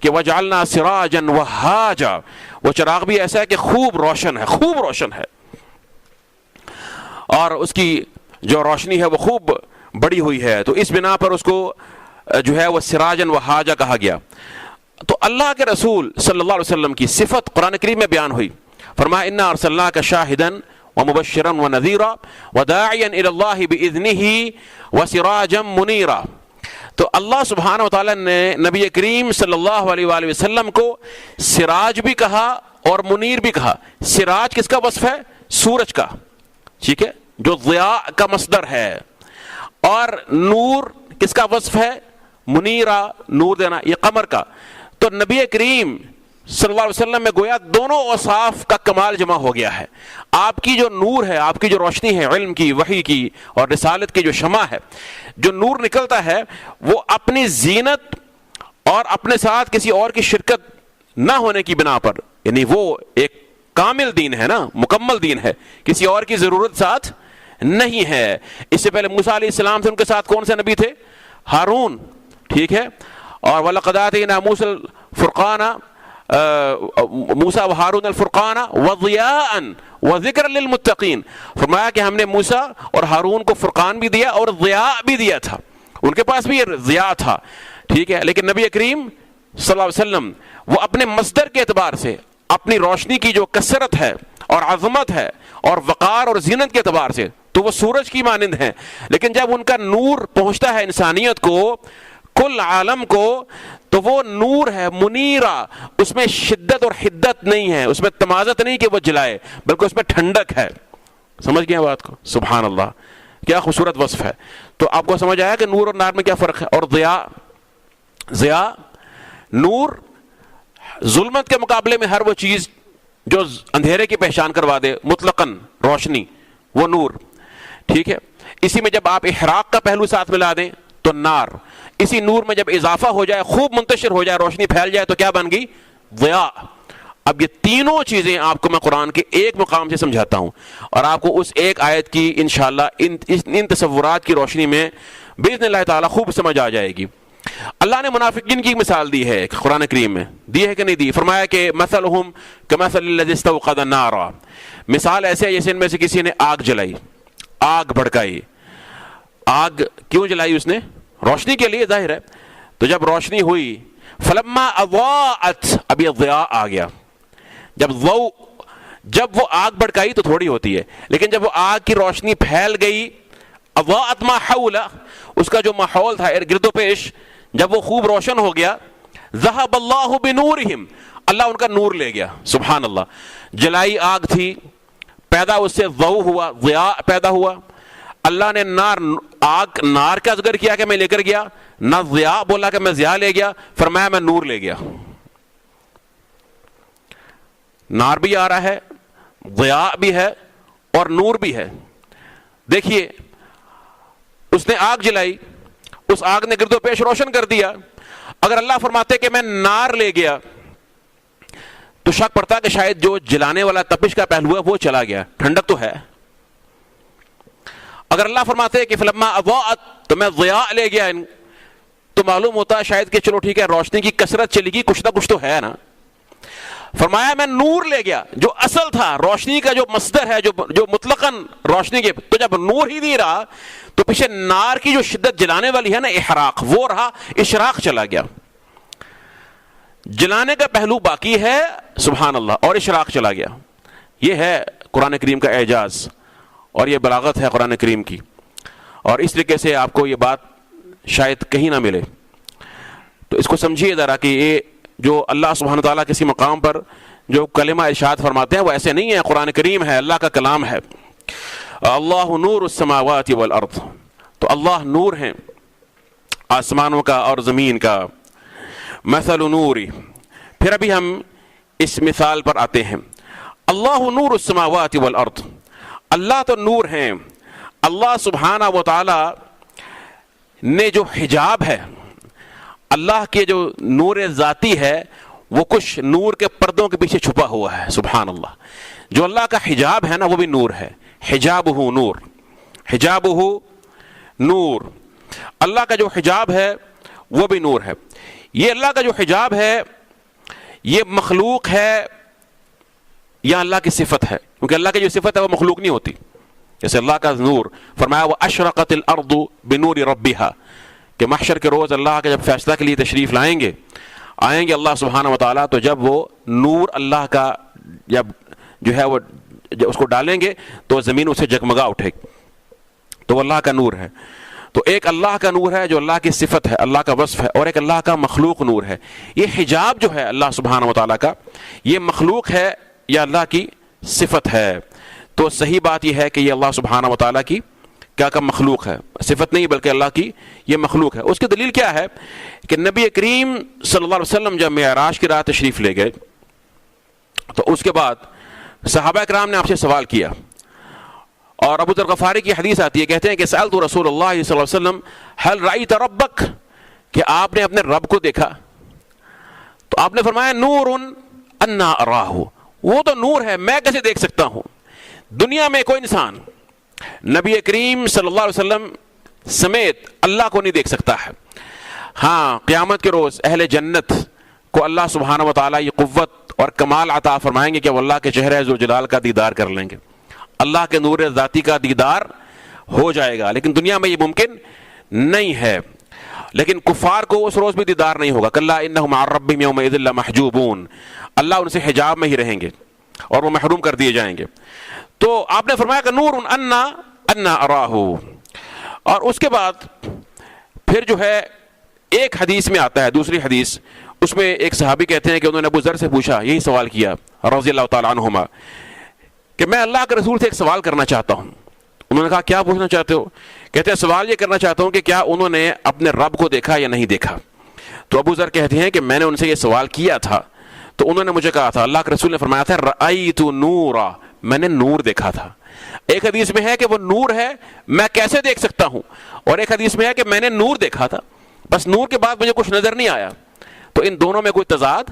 کہ وَجَعَلْنَا سِرَاجًا وَهَّاجًا. وہ چراغ بھی ایسا ہے کہ خوب روشن ہے, خوب روشن ہے, اور اس کی جو روشنی ہے وہ خوب بڑی ہوئی ہے. تو اس بنا پر اس کو جو ہے وہ سراجن وہاجا کہا گیا. تو اللہ کے رسول صلی اللہ علیہ وسلم کی صفت قرآن کریم میں بیان ہوئی. فرمایا انا ارسلناک شاہدا ومبشرا ونذیرا وداعیا الی اللہ باذنہ وسراجا منیرا. تو اللہ سبحانہ وتعالیٰ نے نبی کریم صلی اللہ علیہ وآلہ وسلم کو سراج بھی کہا اور منیر بھی کہا. سراج کس کا وصف ہے؟ سورج کا, ٹھیک ہے, جو ضیاء کا مصدر ہے. اور نور کس کا وصف ہے؟ منیرا, نور دینا, یہ قمر کا. تو نبی کریم صلی اللہ علیہ وسلم میں گویا دونوں اوصاف کا کمال جمع ہو گیا ہے. آپ کی جو نور ہے, آپ کی جو روشنی ہے علم کی, وحی کی اور رسالت کی جو شمع ہے, جو نور نکلتا ہے وہ اپنی زینت اور اپنے ساتھ کسی اور کی شرکت نہ ہونے کی بنا پر, یعنی وہ ایک کامل دین ہے نا, مکمل دین ہے, کسی اور کی ضرورت ساتھ نہیں ہے. اس سے پہلے موسیٰ علیہ السلام سے ان کے ساتھ کون سے نبی تھے؟ ہارون. ٹھیک ہے, اور وَلَقَدْ آتَيْنَا مُوسَى الْفُرْقَانَ موسیٰ و ہارون الفرقان وضیاءً وذکر للمتقین. فرمایا کہ ہم نے موسیٰ اور ہارون کو فرقان بھی دیا اور ضیاء بھی دیا تھا. ان کے پاس بھی یہ ضیاء تھا, ٹھیک ہے, لیکن نبی کریم صلی اللہ علیہ وسلم وہ اپنے مصدر کے اعتبار سے, اپنی روشنی کی جو کثرت ہے اور عظمت ہے اور وقار اور زینت کے اعتبار سے تو وہ سورج کی مانند ہیں. لیکن جب ان کا نور پہنچتا ہے انسانیت کو, کل عالم کو, تو وہ نور ہے منیرہ. اس میں شدت اور حدت نہیں ہے, اس میں تمازت نہیں کہ وہ جلائے, بلکہ اس میں ٹھنڈک ہے. سمجھ گئے بات کو؟ سبحان اللہ, کیا خوبصورت وصف ہے. تو آپ کو سمجھ آیا کہ نور اور نار میں کیا فرق ہے. اور ضیاء, نور ظلمت کے مقابلے میں ہر وہ چیز جو اندھیرے کی پہچان کروا دے, مطلقاً روشنی, وہ نور. ٹھیک ہے, اسی میں جب آپ احراق کا پہلو ساتھ ملا دیں تو نار. اسی نور میں جب اضافہ ہو جائے, خوب منتشر ہو جائے, روشنی پھیل جائے, تو کیا بن گئی؟ ضیاء. اب یہ تینوں چیزیں آپ کو میں قرآن کے ایک مقام سے سمجھاتا ہوں, اور آپ کو اس ایک آیت کی انشاءاللہ ان تصورات کی روشنی میں باذن اللہ تعالیٰ خوب سمجھ آ جائے گی. اللہ نے منافقین کی مثال دی ہے قرآن کریم میں, دی ہے کہ نہیں دی؟ فرمایا کہ مثلہم کمثل الذی استوقد نارا. مثال ایسے ہے جیسے ان میں سے کسی نے آگ جلائی, آگ بھڑکائی. آگ کیوں جلائی اس نے؟ روشنی کے لیے, ظاہر ہے. تو جب روشنی ہوئی, فلما اضاءت, اب یہ ضیاء آ گیا. جب وہ آگ بھڑکائی تو تھوڑی ہوتی ہے, لیکن جب وہ آگ کی روشنی پھیل گئی, اضاءت ما حولہ، اس کا جو ماحول تھا ارد گرد و پیش، جب وہ خوب روشن ہو گیا، ذہب اللہ بنورہم، اللہ ان کا نور لے گیا. سبحان اللہ. جلائی آگ تھی، پیدا اس سے ضوء ہوا، ضیاء پیدا ہوا. اللہ نے نار کا ذکر کیا کہ میں لے کر گیا، نہ ضیاء بولا کہ میں ضیاء لے گیا، فرمایا میں نور لے گیا. نار بھی آ رہا ہے، ضیاء بھی ہے اور نور بھی ہے. دیکھیے اس نے آگ جلائی، اس آگ نے گرد و پیش روشن کر دیا. اگر اللہ فرماتے کہ میں نار لے گیا تو شک پڑتا کہ شاید جو جلانے والا تپش کا پہلو ہے وہ چلا گیا، ٹھنڈک تو ہے. اگر اللہ فرماتے کہ فلما اضاءت تو میں ضیاء لے گیا، تو معلوم ہوتا شاید کہ چلو ٹھیک ہے روشنی کی کثرت چلے گی، کچھ نہ کچھ تو ہے نا. فرمایا میں نور لے گیا، جو اصل تھا روشنی کا جو مصدر ہے، جو مطلقاً روشنی کے، تو جب نور ہی نہیں رہا تو پیچھے نار کی جو شدت جلانے والی ہے نا احراق، وہ رہا، اشراق چلا گیا. جلانے کا پہلو باقی ہے سبحان اللہ، اور اشراق چلا گیا. یہ ہے قرآن کریم کا اعجاز اور یہ بلاغت ہے قرآن کریم کی. اور اس طریقے سے آپ کو یہ بات شاید کہیں نہ ملے. تو اس کو سمجھیے ذرا کہ یہ جو اللہ سبحانہ تعالیٰ کسی مقام پر جو کلمہ ارشاد فرماتے ہیں وہ ایسے نہیں ہے، قرآن کریم ہے، اللہ کا کلام ہے. اللہ نور السماوات والارض، تو اللہ نور ہیں آسمانوں کا اور زمین کا. مثل نوری، پھر ابھی ہم اس مثال پر آتے ہیں. اللہ نور السماوات والارض، اللہ تو نور ہیں. اللہ سبحانہ و تعالی نے جو حجاب ہے، اللہ کے جو نور ذاتی ہے وہ کچھ نور کے پردوں کے پیچھے چھپا ہوا ہے. سبحان اللہ. جو اللہ کا حجاب ہے نا وہ بھی نور ہے. حجابہ نور، حجابہ نور، اللہ کا جو حجاب ہے وہ بھی نور ہے. یہ اللہ کا جو حجاب ہے یہ مخلوق ہے یا اللہ کی صفت ہے؟ کیونکہ اللہ کی جو صفت ہے وہ مخلوق نہیں ہوتی. جیسے اللہ کا نور فرمایا وَأَشْرَقَتِ الْأَرْضُ بِنُورِ رَبِّهَا، کہ محشر کے روز اللہ کے جب فیصلہ کے لیے تشریف آئیں گے اللہ سبحانہ و تعالیٰ، تو جب وہ نور اللہ کا جب جو ہے وہ جب اس کو ڈالیں گے تو زمین اسے جگمگا اٹھے گی. تو وہ اللہ کا نور ہے. تو ایک اللہ کا نور ہے جو اللہ کی صفت ہے، اللہ کا وصف ہے، اور ایک اللہ کا مخلوق نور ہے. یہ حجاب جو ہے اللہ سبحانہ و تعالیٰ کا، یہ مخلوق ہے یا اللہ کی صفت ہے؟ تو صحیح بات یہ ہے کہ یہ اللہ سبحانہ و تعالیٰ کی کیا کا مخلوق ہے، صفت نہیں بلکہ اللہ کی یہ مخلوق ہے. اس کی دلیل کیا ہے کہ نبی کریم صلی اللہ علیہ وسلم جب معراج کی رات تشریف لے گئے تو اس کے بعد صحابہ کرام نے آپ سے سوال کیا، اور ابو ذر غفاری کی حدیث آتی ہے، کہتے ہیں کہ سألت رسول اللہ صلی اللہ علیہ وسلم هل رأيت ربک، کہ آپ نے اپنے رب کو دیکھا؟ تو آپ نے فرمایا نور انا اراہ، وہ تو نور ہے، میں کیسے دیکھ سکتا ہوں؟ دنیا میں کوئی انسان نبی کریم صلی اللہ علیہ وسلم سمیت اللہ کو نہیں دیکھ سکتا ہے. ہاں قیامت کے روز اہل جنت کو اللہ سبحانہ و تعالیٰ یہ قوت اور کمال عطا فرمائیں گے کہ وہ اللہ کے چہرے ذوالجلال کا دیدار کر لیں گے، اللہ کے نور ذاتی کا دیدار ہو جائے گا. لیکن دنیا میں یہ ممکن نہیں ہے. لیکن کفار کو اس روز بھی دیدار نہیں ہوگا. کلا انہم عن ربہم یومئذ لمحجوبون، اللہ ان سے حجاب میں ہی رہیں گے اور وہ محروم کر دیے جائیں گے. تو آپ نے فرمایا کہ نور انا اراہ. اور اس کے بعد پھر جو ہے ایک حدیث میں آتا ہے، دوسری حدیث، اس میں ایک صحابی کہتے ہیں کہ انہوں نے ابو ذر سے پوچھا، یہی سوال کیا رضی اللہ تعالیٰ عنہما، کہ میں اللہ کے رسول سے ایک سوال کرنا چاہتا ہوں. انہوں نے کہا کیا پوچھنا چاہتے ہو؟ کہتے ہیں سوال یہ کرنا چاہتا ہوں کہ کیا انہوں نے اپنے رب کو دیکھا یا نہیں دیکھا؟ تو ابو ذر کہتے ہیں کہ میں نے ان سے یہ سوال کیا تھا تو انہوں نے مجھے کہا تھا، اللہ کے رسول نے فرمایا تھا رأیت نورا، میں نے نور دیکھا تھا. ایک حدیث میں ہے کہ وہ نور ہے میں کیسے دیکھ سکتا ہوں، اور ایک حدیث میں ہے کہ میں نے نور دیکھا تھا، بس نور کے بعد مجھے کچھ نظر نہیں آیا. تو ان دونوں میں کوئی تضاد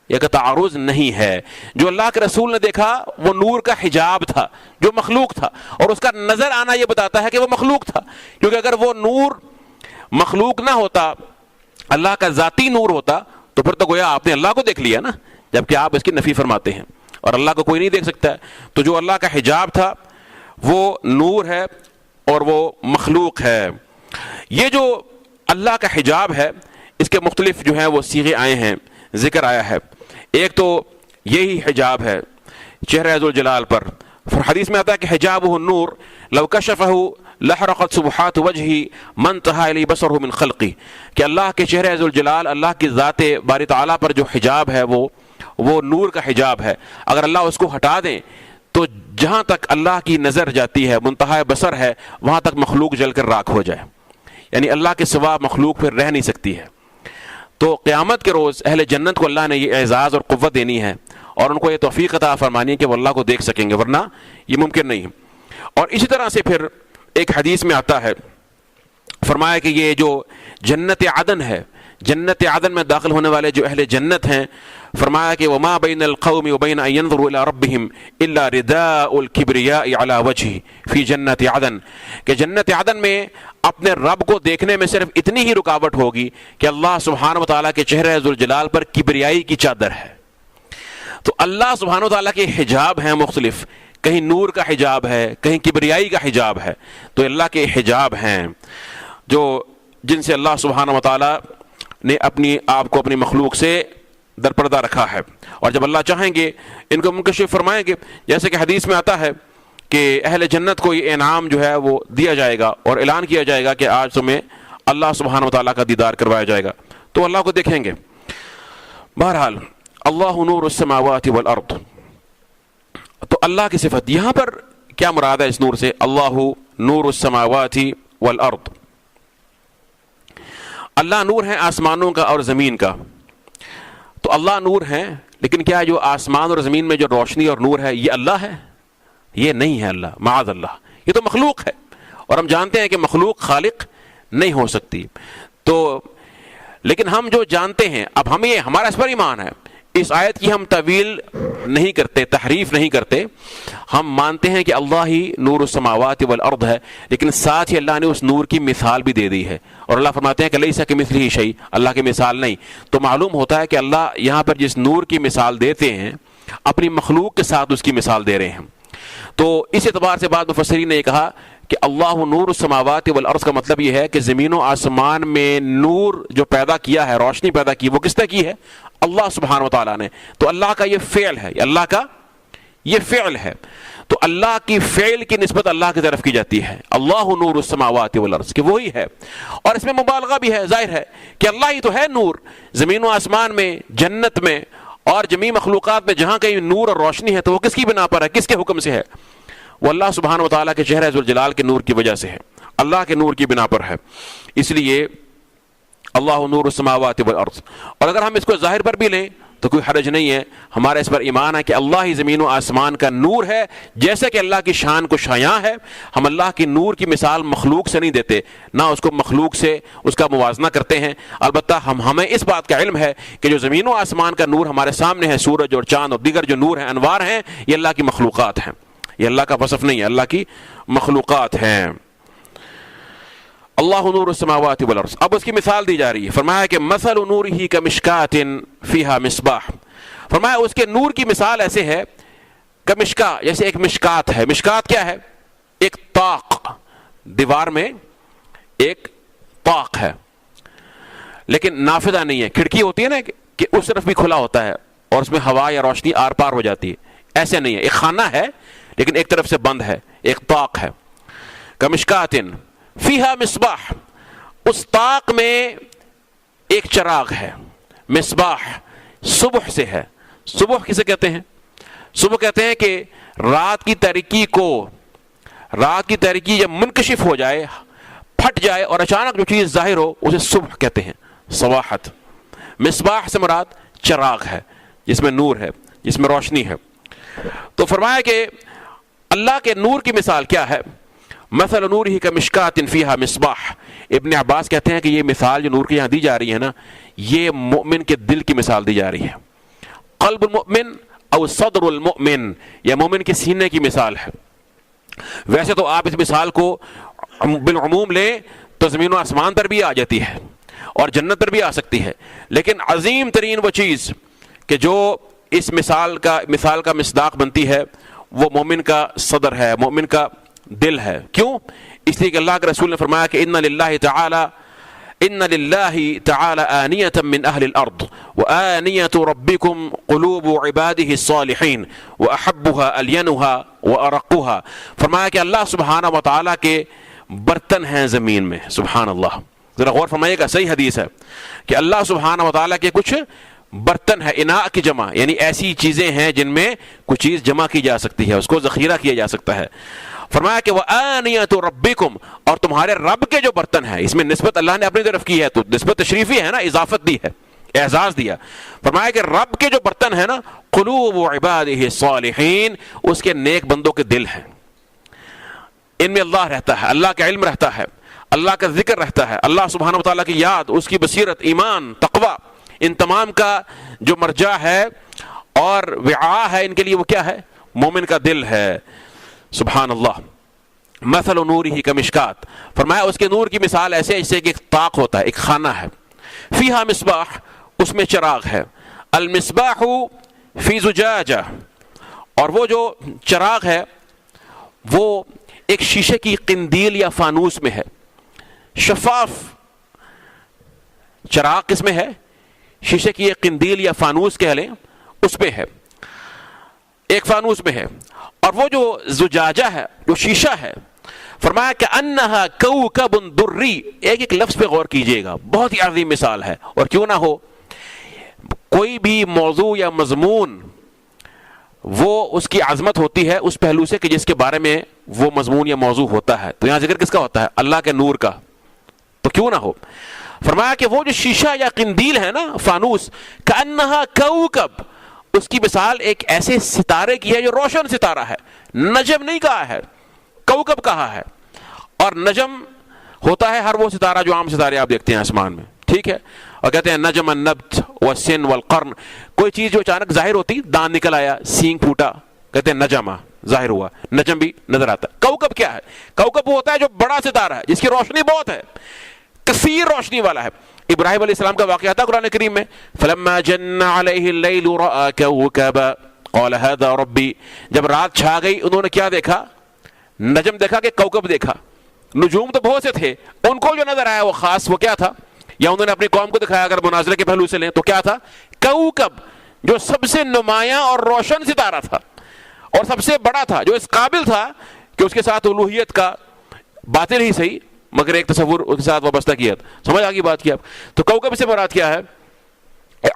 یا کہ تعارض نہیں ہے. جو اللہ کے رسول نے دیکھا وہ نور کا حجاب تھا جو مخلوق تھا، اور اس کا نظر آنا یہ بتاتا ہے کہ وہ مخلوق تھا. کیونکہ اگر وہ نور مخلوق نہ ہوتا، اللہ کا ذاتی نور ہوتا، تو پھر تو گویا آپ نے اللہ کو دیکھ لیا نا، جبکہ آپ اس کی نفی فرماتے ہیں اور اللہ کو کوئی نہیں دیکھ سکتا ہے. تو جو اللہ کا حجاب تھا وہ نور ہے اور وہ مخلوق ہے. یہ جو اللہ کا حجاب ہے اس کے مختلف جو ہیں وہ صیغے آئے ہیں، ذکر آیا ہے. ایک تو یہی حجاب ہے چہرہ ذوالجلال پر. حدیث میں آتا ہے کہ حجابہ النور لو کشفہ لحرقت سبحات وجہی من انتہا الی بصرہ من خلقی، کہ اللہ کے چہرے ذوالجلال، اللہ کی ذات باری تعالیٰ پر جو حجاب ہے وہ نور کا حجاب ہے، اگر اللہ اس کو ہٹا دیں تو جہاں تک اللہ کی نظر جاتی ہے، منتہا بصر ہے، وہاں تک مخلوق جل کر راکھ ہو جائے، یعنی اللہ کے سوا مخلوق پھر رہ نہیں سکتی ہے۔ تو قیامت کے روز اہل جنت کو اللہ نے یہ اعزاز اور قوت دینی ہے اور ان کو یہ توفیق عطا فرمانی ہے کہ وہ اللہ کو دیکھ سکیں گے، ورنہ یہ ممکن نہیں۔ اور اسی طرح سے پھر ایک حدیث میں آتا ہے، فرمایا کہ یہ جو جنت عدن ہے، جنت عدن میں داخل ہونے والے جو اہل جنت ہیں، فرمایا کہ وما بین القوم وبین ان ينظروا الى ربهم الا رداء الكبرياء على وجهه في جنت عدن، کہ جنت عدن میں اپنے رب کو دیکھنے میں صرف اتنی ہی رکاوٹ ہوگی کہ اللہ سبحانہ وتعالیٰ کے چہرے ذوالجلال پر کبریائی کی چادر ہے۔ تو اللہ سبحانہ وتعالیٰ کے حجاب ہیں مختلف، کہیں نور کا حجاب ہے، کہیں کبریائی کا حجاب ہے، تو اللہ کے حجاب ہیں جو جن سے اللہ سبحانہ وتعالیٰ نے اپنی آپ کو اپنی مخلوق سے درپردہ رکھا ہے، اور جب اللہ چاہیں گے ان کو منکشف فرمائیں گے، جیسے کہ حدیث میں آتا ہے کہ اہل جنت کو یہ انعام جو ہے وہ دیا جائے گا اور اعلان کیا جائے گا کہ آج تمہیں اللہ سبحانہ وتعالیٰ کا دیدار کروایا جائے گا، تو اللہ کو دیکھیں گے۔ بہرحال اللہ نور السماوات والارض، تو اللہ کی صفت یہاں پر کیا مراد ہے اس نور سے؟ اللہ نور السماوات والارض، اللہ نور ہے آسمانوں کا اور زمین کا۔ تو اللہ نور ہے، لیکن کیا جو آسمان اور زمین میں جو روشنی اور نور ہے یہ اللہ ہے؟ یہ نہیں ہے اللہ، معاذ اللہ، یہ تو مخلوق ہے، اور ہم جانتے ہیں کہ مخلوق خالق نہیں ہو سکتی۔ تو لیکن ہم جو جانتے ہیں، اب ہمیں ہمارا اس پر ایمان ہے، اس آیت کی ہم تعویل نہیں کرتے، تحریف نہیں کرتے، ہم مانتے ہیں کہ اللہ ہی نور السماوات والارض ہے، لیکن ساتھ ہی اللہ نے اس نور کی مثال بھی دے دی ہے، اور اللہ فرماتے ہیں کہ لیس کمثلہ شیء، اللہ کی مثال نہیں۔ تو معلوم ہوتا ہے کہ اللہ یہاں پر جس نور کی مثال دیتے ہیں اپنی مخلوق کے ساتھ اس کی مثال دے رہے ہیں۔ تو اس اعتبار سے بعض مفسرین نے یہ کہا کہ اللہ نور السماوات والارض کا مطلب یہ ہے کہ زمین و آسمان میں نور جو پیدا کیا ہے، روشنی پیدا کی، وہ کس نے کی ہے؟ اللہ سبحانہ و تعالیٰ نے۔ تو اللہ کا یہ فعل ہے، اللہ کا یہ فعل ہے، تو اللہ کی فعل کی نسبت اللہ کی طرف کی جاتی ہے، اللہ نور السماوات والارض، کہ وہی ہے۔ اور اس میں مبالغہ بھی ہے، ظاہر ہے کہ اللہ ہی تو ہے نور، زمین و آسمان میں، جنت میں اور جمیع مخلوقات میں جہاں کہیں نور اور روشنی ہے تو وہ کس کی بنا پر ہے، کس کے حکم سے ہے؟ وہ اللہ سبحانہ و تعالیٰ کے چہرہ ذوالجلال کے نور کی وجہ سے ہے، اللہ کے نور کی بنا پر ہے، اس لیے اللہ نور السماوات والارض۔ اور اگر ہم اس کو ظاہر پر بھی لیں تو کوئی حرج نہیں ہے، ہمارا اس پر ایمان ہے کہ اللہ ہی زمین و آسمان کا نور ہے، جیسے کہ اللہ کی شان کو شایان ہے۔ ہم اللہ کی نور کی مثال مخلوق سے نہیں دیتے، نہ اس کو مخلوق سے اس کا موازنہ کرتے ہیں، البتہ ہمیں اس بات کا علم ہے کہ جو زمین و آسمان کا نور ہمارے سامنے ہے، سورج اور چاند اور دیگر جو نور ہیں، انوار ہیں، یہ اللہ کی مخلوقات ہیں، یہ اللہ کا وصف نہیں ہے، اللہ کی مخلوقات ہیں۔ اللہ نور السماوات والارض، اب اس کی مثال دی جا رہی ہے، فرمایا کہ مثل نورہ کمشکاۃ فیہا مصباح، فرمایا اس کے نور کی مثال ایسے ہے کمشکا، جیسے ایک مشکات ہے۔ مشکات کیا ہے؟ ایک طاق، دیوار میں ایک طاق ہے لیکن نافذہ نہیں ہے، کھڑکی ہوتی ہے نا کہ اس طرف بھی کھلا ہوتا ہے اور اس میں ہوا یا روشنی آر پار ہو جاتی ہے، ایسے نہیں ہے، ایک خانہ ہے لیکن ایک طرف سے بند ہے، ایک طاق ہے۔ کمشکات فیہا مصباح، اس طاق میں ایک چراغ ہے، مصباح صبح سے ہے۔ صبح کسے کہتے ہیں؟ صبح کہتے ہیں کہ رات کی تاریکی کو، رات کی تاریکی جب منکشف ہو جائے، پھٹ جائے اور اچانک جو چیز ظاہر ہو اسے صبح کہتے ہیں، صباحت۔ مصباح سے مراد چراغ ہے جس میں نور ہے، جس میں روشنی ہے۔ تو فرمایا کہ اللہ کے نور کی مثال کیا ہے؟ مثل نورہ کمشکاۃ فیہا مصباح۔ ابن عباس کہتے ہیں کہ یہ مثال جو نور کی یہاں دی جا رہی ہے نا، یہ مومن کے دل کی مثال دی جا رہی ہے، قلب المؤمن او صدر المؤمن، یا مومن کے سینے کی مثال ہے۔ ویسے تو آپ اس مثال کو بالعموم لیں تو زمین و آسمان پر بھی آ جاتی ہے اور جنت پر بھی آ سکتی ہے، لیکن عظیم ترین وہ چیز کہ جو اس مثال کا مصداق بنتی ہے وہ مومن کا صدر ہے، مومن کا دل ہے۔ کیوں؟ اس لیے کہ اللہ کے رسول نے فرمایا کہ ان للہ تعالی آنیۃ من اہل الارض وآنیۃ ربکم قلوب عبادہ الصالحین واحبها الینها وارقها، فرمایا کہ اللہ سبحانہ و تعالیٰ کے برتن ہیں زمین میں. سبحان اللہ, ذرا غور فرمائیے گا, صحیح حدیث ہے کہ اللہ سبحانہ و تعالیٰ کے کچھ برتن ہے, اناء کی جمع یعنی ایسی چیزیں ہیں جن میں کچھ چیز جمع کی جا سکتی ہے, اس کو ذخیرہ کیا جا سکتا ہے. فرمایا کہ وَآنِيَةُ رَبِّكُمْ, اور تمہارے رب کے جو برتن ہیں, اس میں نسبت اللہ نے اپنی طرف کی ہے تو نسبت تشریفی ہے نا, اضافت دی ہے, اعزاز دیا. فرمایا کہ رب کے جو برتن ہیں نا, قلوب عبادہ الصالحین, اس کے نیک بندوں کے دل ہیں, ان میں اللہ رہتا ہے, اللہ کا علم رہتا ہے, اللہ کا ذکر رہتا ہے, اللہ سبحانہ وتعالیٰ کی یاد, اس کی بصیرت, ایمان, تقوی, ان تمام کا جو مرجع ہے اور وعاء ہے ان کے لیے وہ کیا ہے؟ مومن کا دل ہے. سبحان اللہ. مثل نورہ کمشکات, فرمایا اس کے نور کی مثال ایسے ہے جیسے کہ ایک طاق ہوتا ہے, ایک خانہ ہے, فیہا مصباح, اس میں چراغ ہے, المصباح فی زجاجہ, اور وہ جو چراغ ہے وہ ایک شیشے کی قندیل یا فانوس میں ہے. شفاف چراغ کس میں ہے؟ شیشے کی ایک قندیل یا فانوس کہہ لیں, اس میں ہے, ایک فانوس میں ہے. اور وہ جو زجاجہ ہے, جو شیشہ ہے, فرمایا کہ انہا کوکب دری, ایک ایک لفظ پہ غور کیجئے گا, بہت ہی عظیم مثال ہے. اور کیوں نہ ہو, کوئی بھی موضوع یا مضمون وہ اس کی عظمت ہوتی ہے اس پہلو سے کہ جس کے بارے میں وہ مضمون یا موضوع ہوتا ہے. تو یہاں ذکر کس کا ہوتا ہے؟ اللہ کے نور کا. تو کیوں نہ ہو, فرمایا کہ وہ جو شیشہ یا قندیل ہے نا, فانوس, کأنہا کوکب, اس کی مثال ایک ایسے ستارے کی ہے جو روشن ستارہ ہے. نجم نہیں کہا ہے, کوکب کہا ہے. اور نجم ہوتا ہے ہر وہ ستارہ جو عام ستارے آپ دیکھتے ہیں آسمان میں, ٹھیک ہے, اور کہتے ہیں نجم النبت والسن والقرن, کوئی چیز جو اچانک ظاہر ہوتی, دان نکل آیا, سینگ پھوٹا, کہتے ہیں نجمہ, ظاہر ہوا, نجم بھی نظر آتا ہے. کوکب کیا ہے؟ کوکب وہ ہوتا ہے جو بڑا ستارہ ہے, جس کی روشنی بہت ہے, کثیر روشنی والا ہے. ابراہیم علیہ السلام کا واقعہ تھا قرآن کریم میں, فلما جن علیہ اللیل رأى کوکبا قال هذا ربی, جب رات چھا گئی انہوں نے کیا دیکھا؟ نجم دیکھا کہ کوکب دیکھا. نجوم تو بہت سے تھے, ان کو جو نظر آیا وہ خاص, وہ کیا تھا؟ یا انہوں نے اپنی قوم کو دکھایا, اگر مناظرے کے پہلو سے لیں تو کیا تھا؟ کوکب, جو سب سے نمایاں اور روشن ستارہ تھا اور سب سے بڑا تھا, جو اس قابل تھا کہ اس کے ساتھ الوہیت کا باطل ہی صحیح مگر ایک تصور اس کے ساتھ وابستہ کیا. سمجھ آگی بات کی آپ؟ تو کوکب سے مراد کیا ہے؟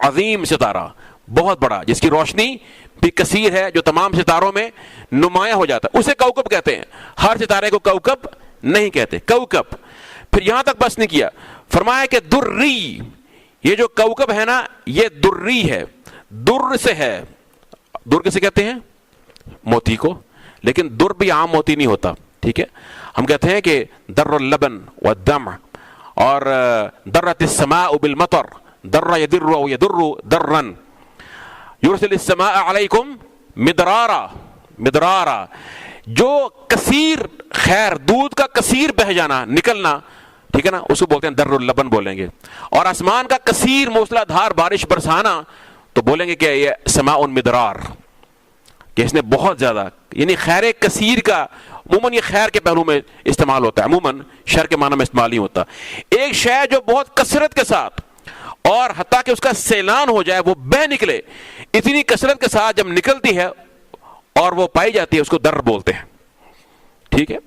عظیم ستارہ, بہت بڑا, جس کی روشنی بھی کثیر ہے, جو تمام ستاروں میں نمایاں ہو جاتا ہے, اسے کوکب کہتے ہیں. ہر ستارے کو کوکب نہیں کہتے, کوکب. پھر یہاں تک بس نہیں کیا, فرمایا کہ دری, یہ جو کوکب ہے نا یہ دری ہے, در سے ہے. در کسے کہتے ہیں؟ موتی کو. لیکن در بھی عام موتی نہیں ہوتا, ٹھیک ہے, ہم کہتے ہیں کہ در اللبن والدمع, اور درت السماء بالمطر, در یدر و یدر درن, یرسل السماء علیکم مدرارا, مدرارا, جو کثیر خیر, دودھ کا کثیر بہ جانا, نکلنا, ٹھیک ہے نا, اس کو بولتے ہیں در اللبن بولیں گے. اور آسمان کا کثیر موسلا دھار بارش برسانا تو بولیں گے کہ یہ سماء مدرار, کہ اس نے بہت زیادہ, یعنی خیر کثیر کا عموماً یہ خیر کے پہلو میں استعمال ہوتا ہے, عموماً شر کے معنی میں استعمال نہیں ہوتا. ایک شے جو بہت کثرت کے ساتھ, اور حتیٰ کہ اس کا سیلان ہو جائے, وہ بہ نکلے, اتنی کثرت کے ساتھ جب نکلتی ہے اور وہ پائی جاتی ہے, اس کو در بولتے ہیں, ٹھیک ہے,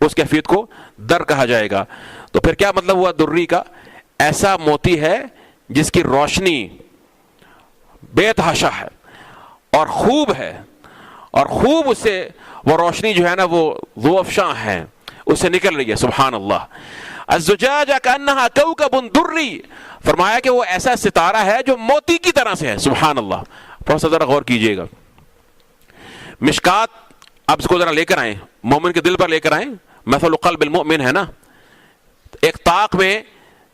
اس کیفیت کو در کہا جائے گا. تو پھر کیا مطلب ہوا دری کا؟ ایسا موتی ہے جس کی روشنی بے تحاشا ہے اور خوب ہے, اور خوب اس سے وہ روشنی جو ہے نا وہ ضوء افشاں ہے, اس سے نکل رہی ہے. سبحان اللہ. الزجاجہ کأنہا کوکب دری, فرمایا کہ وہ ایسا ستارہ ہے جو موتی کی طرح سے ہے. سبحان اللہ. تھوڑا سا ذرا غور کیجئے گا. مشکات اب اس کو ذرا لے کر آئیں, مومن کے دل پر لے کر آئیں. مثل قلب المؤمن ہے نا, ایک طاق میں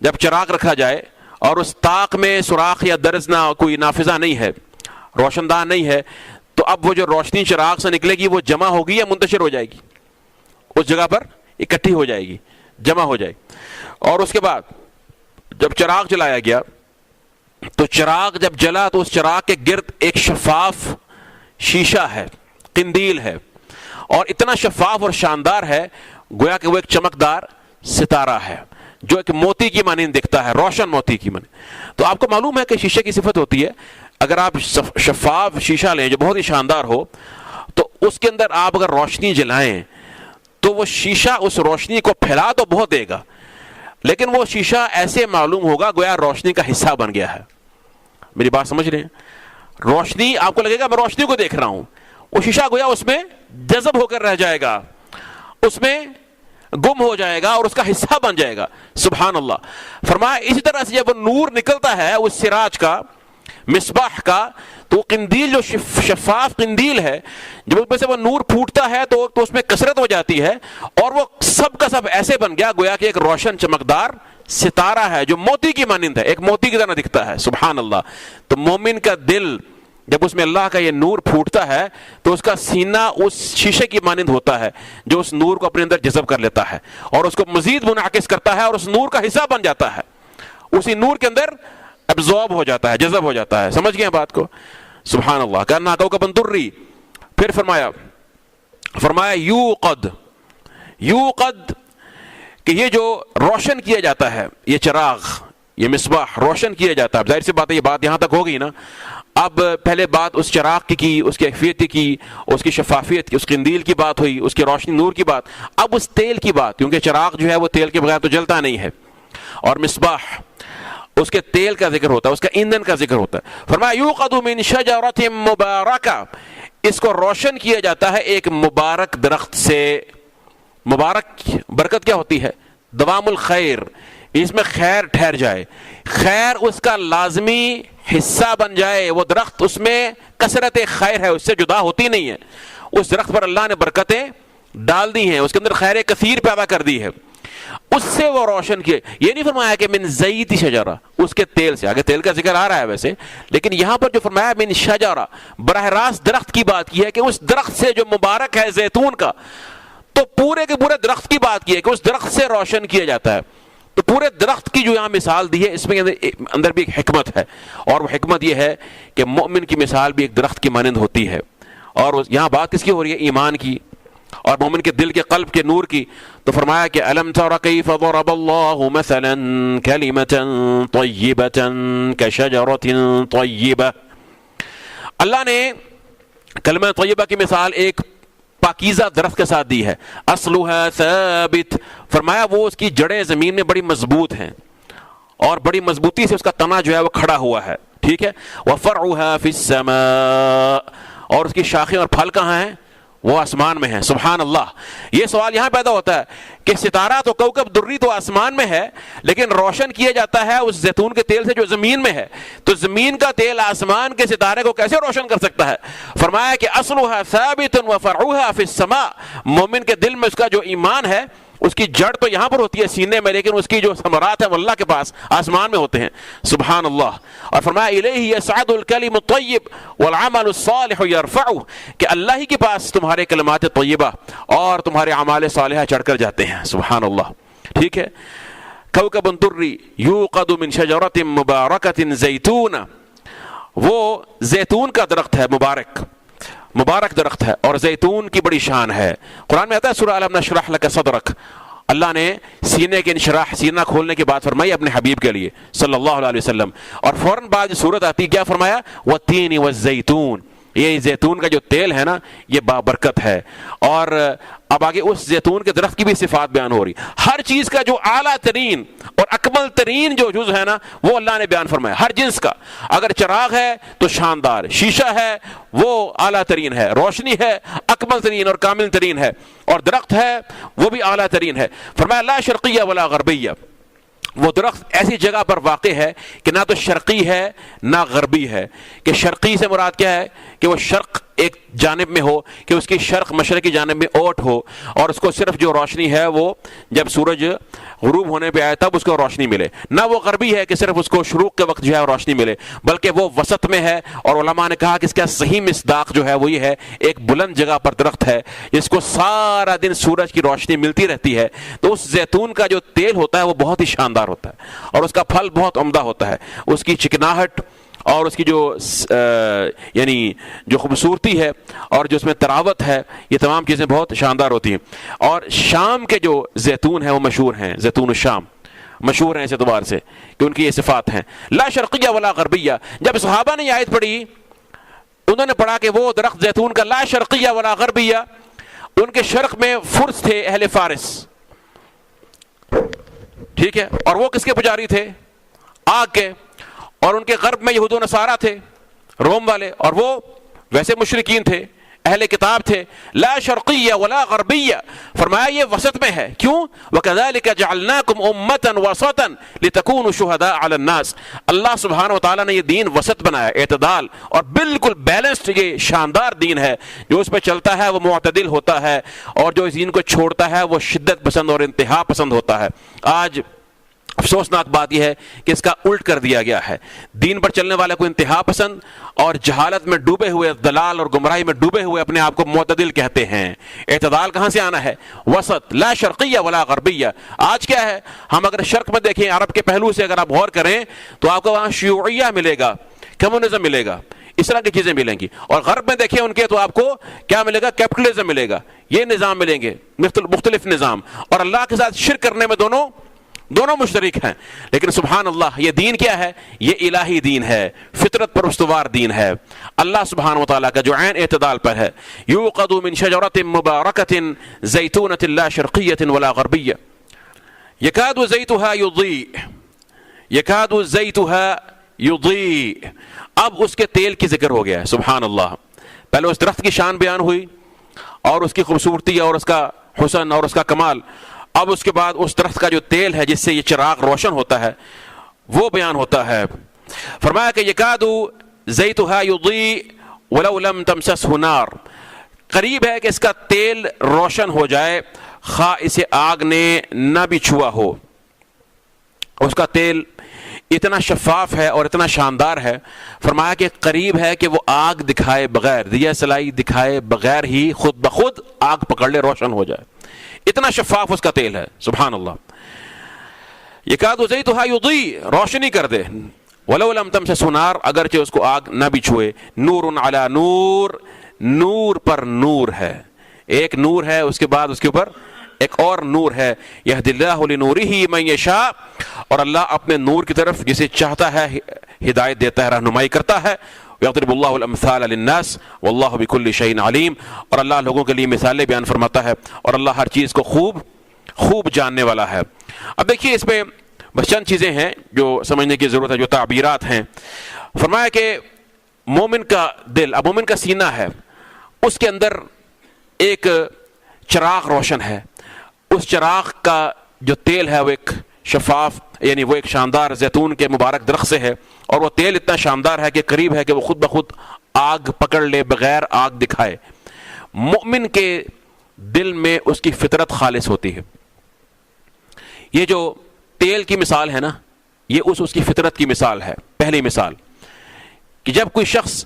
جب چراغ رکھا جائے اور اس طاق میں سوراخ یا درز نہ, کوئی نافذہ نہیں ہے, روشن دان نہیں ہے, تو اب وہ جو روشنی چراغ سے نکلے گی وہ جمع ہوگی یا منتشر ہو جائے گی؟ اس جگہ پر اکٹھی ہو جائے گی, جمع ہو جائے. اور اس کے بعد جب چراغ جلایا گیا تو چراغ جب جلا تو اس چراغ کے گرد ایک شفاف شیشہ ہے, قندیل ہے, اور اتنا شفاف اور شاندار ہے گویا کہ وہ ایک چمکدار ستارہ ہے جو ایک موتی کی مانند دکھتا ہے, روشن موتی کی مانند. تو آپ کو معلوم ہے کہ شیشے کی صفت ہوتی ہے, اگر آپ شفاف شیشہ لیں جو بہت ہی شاندار ہو, تو اس کے اندر آپ اگر روشنی جلائیں تو وہ شیشہ اس روشنی کو پھیلا تو بہت دے گا، لیکن وہ شیشہ ایسے معلوم ہوگا گویا روشنی کا حصہ بن گیا ہے. میری بات سمجھ رہے ہیں؟ روشنی آپ کو لگے گا میں روشنی کو دیکھ رہا ہوں، وہ شیشہ گویا اس میں جذب ہو کر رہ جائے گا، اس میں گم ہو جائے گا اور اس کا حصہ بن جائے گا. سبحان اللہ. فرمایا اسی طرح سے جب وہ نور نکلتا ہے اس سراج کا، مصباح کا، تو قندیل جو شفاف قندیل ہے، جب اس میں سے وہ نور پھوٹتا ہے تو اس میں کثرت ہو جاتی ہے، اور وہ سب کا سب ایسے بن گیا گویا کہ ایک روشن چمکدار ستارہ ہے جو موتی کی مانند ہے، ایک موتی کی طرح دکھتا ہے. سبحان اللہ. تو مومن کا دل جب اس میں اللہ کا یہ نور پھوٹتا ہے تو اس کا سینہ اس شیشے کی مانند ہوتا ہے جو اس نور کو اپنے اندر جذب کر لیتا ہے اور اس کو مزید منعکس کرتا ہے اور اس نور کا حصہ بن جاتا ہے، اسی نور کے اندر ابزورب ہو جاتا ہے، جذب ہو جاتا ہے. سمجھ گئے بات کو؟ سبحان اللہ. کأنہا کوکب دری. پھر فرمایا یوقد کہ یہ جو روشن کیا جاتا ہے، یہ چراغ، یہ مصباح روشن کیا جاتا ہے. ظاہر سی بات ہے یہ بات یہاں تک ہوگی نا. اب پہلے بات اس چراغ کی، اس کی کیفیت کی، اس کی شفافیت کی، اس قندیل کی بات ہوئی، اس کی روشنی نور کی بات. اب اس تیل کی بات، کیونکہ چراغ جو ہے وہ تیل کے بغیر تو جلتا نہیں ہے، اور مصباح اس کے تیل کا ذکر ہوتا ہے، اس کا ایندھن کا ذکر ہوتا ہے. فرمایا یوقد من شجرۃ مبارکہ، اس کو روشن کیا جاتا ہے ایک مبارک درخت سے. مبارک برکت کیا ہوتی ہے؟ دوام الخیر، اس میں خیر ٹھہر جائے، خیر اس کا لازمی حصہ بن جائے. وہ درخت اس میں کثرت خیر ہے، اس سے جدا ہوتی نہیں ہے. اس درخت پر اللہ نے برکتیں ڈال دی ہیں، اس کے اندر خیر کثیر پیدا کر دی ہے، اس سے وہ روشن کیے. یہ نہیں فرمایا کہ من زیت شجرہ، اس کے تیل سے. آگے تیل کا ذکر آ رہا ہے ویسے، لیکن یہاں پر جو فرمایا من شجرہ، براہ راست درخت کی بات کی ہے کہ اس درخت سے جو مبارک ہے زیتون کا. تو پورے کے پورے درخت کی بات کی ہے کہ اس درخت سے روشن کیا جاتا ہے. تو پورے درخت کی جو یہاں مثال دی ہے، اس میں اندر بھی ایک حکمت ہے، اور وہ حکمت یہ ہے کہ مومن کی مثال بھی ایک درخت کی مانند ہوتی ہے. اور یہاں بات کس کی ہو رہی ہے؟ ایمان کی اور مومن کے دل کے قلب کے نور کی. تو فرمایا کہ الم تر کیف ضرب اللہ مثلا کلمۃ طیبۃ کشجرۃ طیبہ. اللہ نے کلمہ طیبہ کی مثال ایک پاکیزہ درخت کے ساتھ دی ہے. اصلها ثابت، فرمایا وہ اس کی جڑیں زمین میں بڑی مضبوط ہیں اور بڑی مضبوطی سے اس کا تنا جو ہے وہ کھڑا ہوا ہے. ٹھیک ہے. وفرعها فی السماء، اور اس کی شاخیں اور پھل کہاں ہیں؟ وہ آسمان میں ہیں. سبحان اللہ. یہ سوال یہاں پیدا ہوتا ہے کہ ستارہ تو کوکب دری تو آسمان میں ہے، لیکن روشن کیا جاتا ہے اس زیتون کے تیل سے جو زمین میں ہے. تو زمین کا تیل آسمان کے ستارے کو کیسے روشن کر سکتا ہے؟ فرمایا کہ اصلها ثابت وفرعها فی السماء. مومن کے دل میں اس کا جو ایمان ہے اس کی جڑ تو یہاں پر ہوتی ہے سینے میں، لیکن اس کی جو ثمرات ہیں وہ اللہ کے پاس آسمان میں ہوتے ہیں. سبحان اللہ. اور فرمایا الیہ یصعد الکلم الطیب والعمل الصالح یرفعہ، کہ اللہ ہی کے پاس تمہارے کلمات طیبہ اور تمہارے اعمال صالحہ چڑھ کر جاتے ہیں. سبحان اللہ. ٹھیک ہے. کوکب دری یوقد من شجرۃ مبارکۃ زیتون، وہ زیتون کا درخت ہے، مبارک درخت ہے، اور زیتون کی بڑی شان ہے. قرآن میں آتا ہے سورہ الم نشرح لک صدرک، اللہ نے سینے کے انشراح، سینہ کھولنے کی بات فرمائی اپنے حبیب کے لیے صلی اللہ علیہ وسلم. اور فوراً بعد صورت آتی کیا فرمایا؟ والتین والزیتون، یہ زیتون کا جو تیل ہے نا یہ بابرکت ہے. اور اب آگے اس زیتون کے درخت کی بھی صفات بیان ہو رہی. ہر چیز کا جو اعلیٰ ترین اور اکمل ترین جو جز ہے نا وہ اللہ نے بیان فرمایا. ہر جنس کا، اگر چراغ ہے تو شاندار، شیشہ ہے وہ اعلیٰ ترین ہے، روشنی ہے اکمل ترین اور کامل ترین ہے، اور درخت ہے وہ بھی اعلیٰ ترین ہے. فرمایا لا شرقیہ ولا غربیہ، وہ درخت ایسی جگہ پر واقع ہے کہ نہ تو شرقی ہے نہ غربی ہے. کہ شرقی سے مراد کیا ہے؟ کہ وہ شرق ایک جانب میں ہو، کہ اس کی شرق مشرق کی جانب میں اوٹ ہو، اور اس کو صرف جو روشنی ہے وہ جب سورج غروب ہونے پہ آئے تب اس کو روشنی ملے. نہ وہ غربی ہے کہ صرف اس کو شروق کے وقت جو ہے روشنی ملے، بلکہ وہ وسط میں ہے. اور علماء نے کہا کہ اس کا صحیح مصداق جو ہے وہ یہ ہے، ایک بلند جگہ پر درخت ہے جس کو سارا دن سورج کی روشنی ملتی رہتی ہے. تو اس زیتون کا جو تیل ہوتا ہے وہ بہت ہی شاندار ہوتا ہے، اور اس کا پھل بہت عمدہ ہوتا ہے. اس کی چکناہٹ اور اس کی جو یعنی جو خوبصورتی ہے اور جو اس میں تراوت ہے، یہ تمام چیزیں بہت شاندار ہوتی ہیں. اور شام کے جو زیتون ہیں وہ مشہور ہیں، زیتون الشام مشہور ہیں اس اعتبار سے کہ ان کی یہ صفات ہیں. لا شرقیہ ولا غربیہ. جب صحابہ نے یہ آیت پڑھی، انہوں نے پڑھا کہ وہ درخت زیتون کا لا شرقیہ ولا غربیہ، ان کے شرق میں فرس تھے اہل فارس، ٹھیک ہے، اور وہ کس کے پجاری تھے؟ آگ کے. اور ان کے غرب میں یہود و نصارہ تھے، روم والے، اور وہ ویسے مشرکین تھے، اہل کتاب تھے. لا شرقیہ ولا غربیہ، فرمایا یہ وسط میں ہے. کیوں؟ وَكَذَلِكَ جَعَلْنَاكُمْ أُمَّةً وَسَطًا لِتَكُونُوا شُهَدَاءَ عَلَى النَّاسِ. اللہ سبحانہ وتعالیٰ نے یہ دین وسط بنایا، اعتدال اور بالکل بیلنسڈ. یہ شاندار دین ہے، جو اس پہ چلتا ہے وہ معتدل ہوتا ہے، اور جو اس دین کو چھوڑتا ہے وہ شدت پسند اور انتہا پسند ہوتا ہے. آج افسوسناک بات یہ ہے کہ اس کا الٹ کر دیا گیا ہے. دین پر چلنے والے کو انتہا پسند، اور جہالت میں ڈوبے ہوئے، دلال اور گمراہی میں ڈوبے ہوئے اپنے آپ کو معتدل کہتے ہیں. اعتدال کہاں سے آنا ہے؟ وسط. لا شرقیہ ولا غربیہ. آج کیا ہے، ہم اگر شرق میں دیکھیں، عرب کے پہلو سے اگر آپ غور کریں تو آپ کو وہاں شیوعیہ ملے گا، کمیونزم ملے گا، اس طرح کی چیزیں ملیں گی. اور غرب میں دیکھیں ان کے تو آپ کو کیا ملے گا؟ کیپٹلزم ملے گا. یہ نظام ملیں گے، مختلف نظام، اور اللہ کے ساتھ شرک کرنے میں دونوں مشترک ہیں. لیکن سبحان اللہ، یہ دین کیا ہے؟ یہ الہی دین ہے، فطرت پر استوار دین ہے. اللہ سبحانہ وتعالیٰ کا جو عین اعتدال پر ہے. یوقد من شجرۃ مبارکۃ زیتونۃ لا شرقیۃ ولا غربیہ یکاد زیتها یضیء، یکاد زیتها یضیء. اب اس کے تیل کی ذکر ہو گیا ہے. سبحان اللہ، پہلے اس درخت کی شان بیان ہوئی اور اس کی خوبصورتی اور اس کا حسن اور اس کا کمال. اب اس کے بعد اس درخت کا جو تیل ہے جس سے یہ چراغ روشن ہوتا ہے وہ بیان ہوتا ہے. فرمایا کہ یکاد زیتها یضیء ولو لم تمسسه نار، قریب ہے کہ اس کا تیل روشن ہو جائے خواہ اسے آگ نے نہ بھی چھوا ہو. اس کا تیل اتنا شفاف ہے اور اتنا شاندار ہے، فرمایا کہ قریب ہے کہ وہ آگ دکھائے بغیر، دیا سلائی دکھائے بغیر ہی خود بخود آگ پکڑ لے، روشن ہو جائے. اتنا شفاف اس کا تیل ہے. سبحان اللہ. یکاد زیتها یضیء، روشنی کر دے. ولو لم تمسسه نار، اگرچہ اس کو آگ نہ بھی چھوئے. نور علی نور، نور پر نور ہے. ایک نور ہے، اس کے بعد اس کے اوپر ایک اور نور ہے. یہدی اللہ لنورہ من یشاء، اور اللہ اپنے نور کی طرف جسے چاہتا ہے ہدایت دیتا ہے، رہنمائی کرتا ہے. یضرب اللہ الامثال للناس واللہ بکل شیء علیم، اور اللہ لوگوں کے لیے مثالیں بیان فرماتا ہے، اور اللہ ہر چیز کو خوب جاننے والا ہے. اب دیکھیے اس پہ بس چند چیزیں ہیں جو سمجھنے کی ضرورت ہے، جو تعبیرات ہیں. فرمایا کہ مومن کا دل، اب مومن کا سینہ ہے، اس کے اندر ایک چراغ روشن ہے. اس چراغ کا جو تیل ہے وہ ایک شفاف، یعنی وہ ایک شاندار زیتون کے مبارک درخت سے ہے، اور وہ تیل اتنا شاندار ہے کہ قریب ہے کہ وہ خود بخود آگ پکڑ لے بغیر آگ دکھائے. مؤمن کے دل میں اس کی فطرت خالص ہوتی ہے. یہ جو تیل کی مثال ہے نا، یہ اس کی فطرت کی مثال ہے. پہلی مثال کہ جب کوئی شخص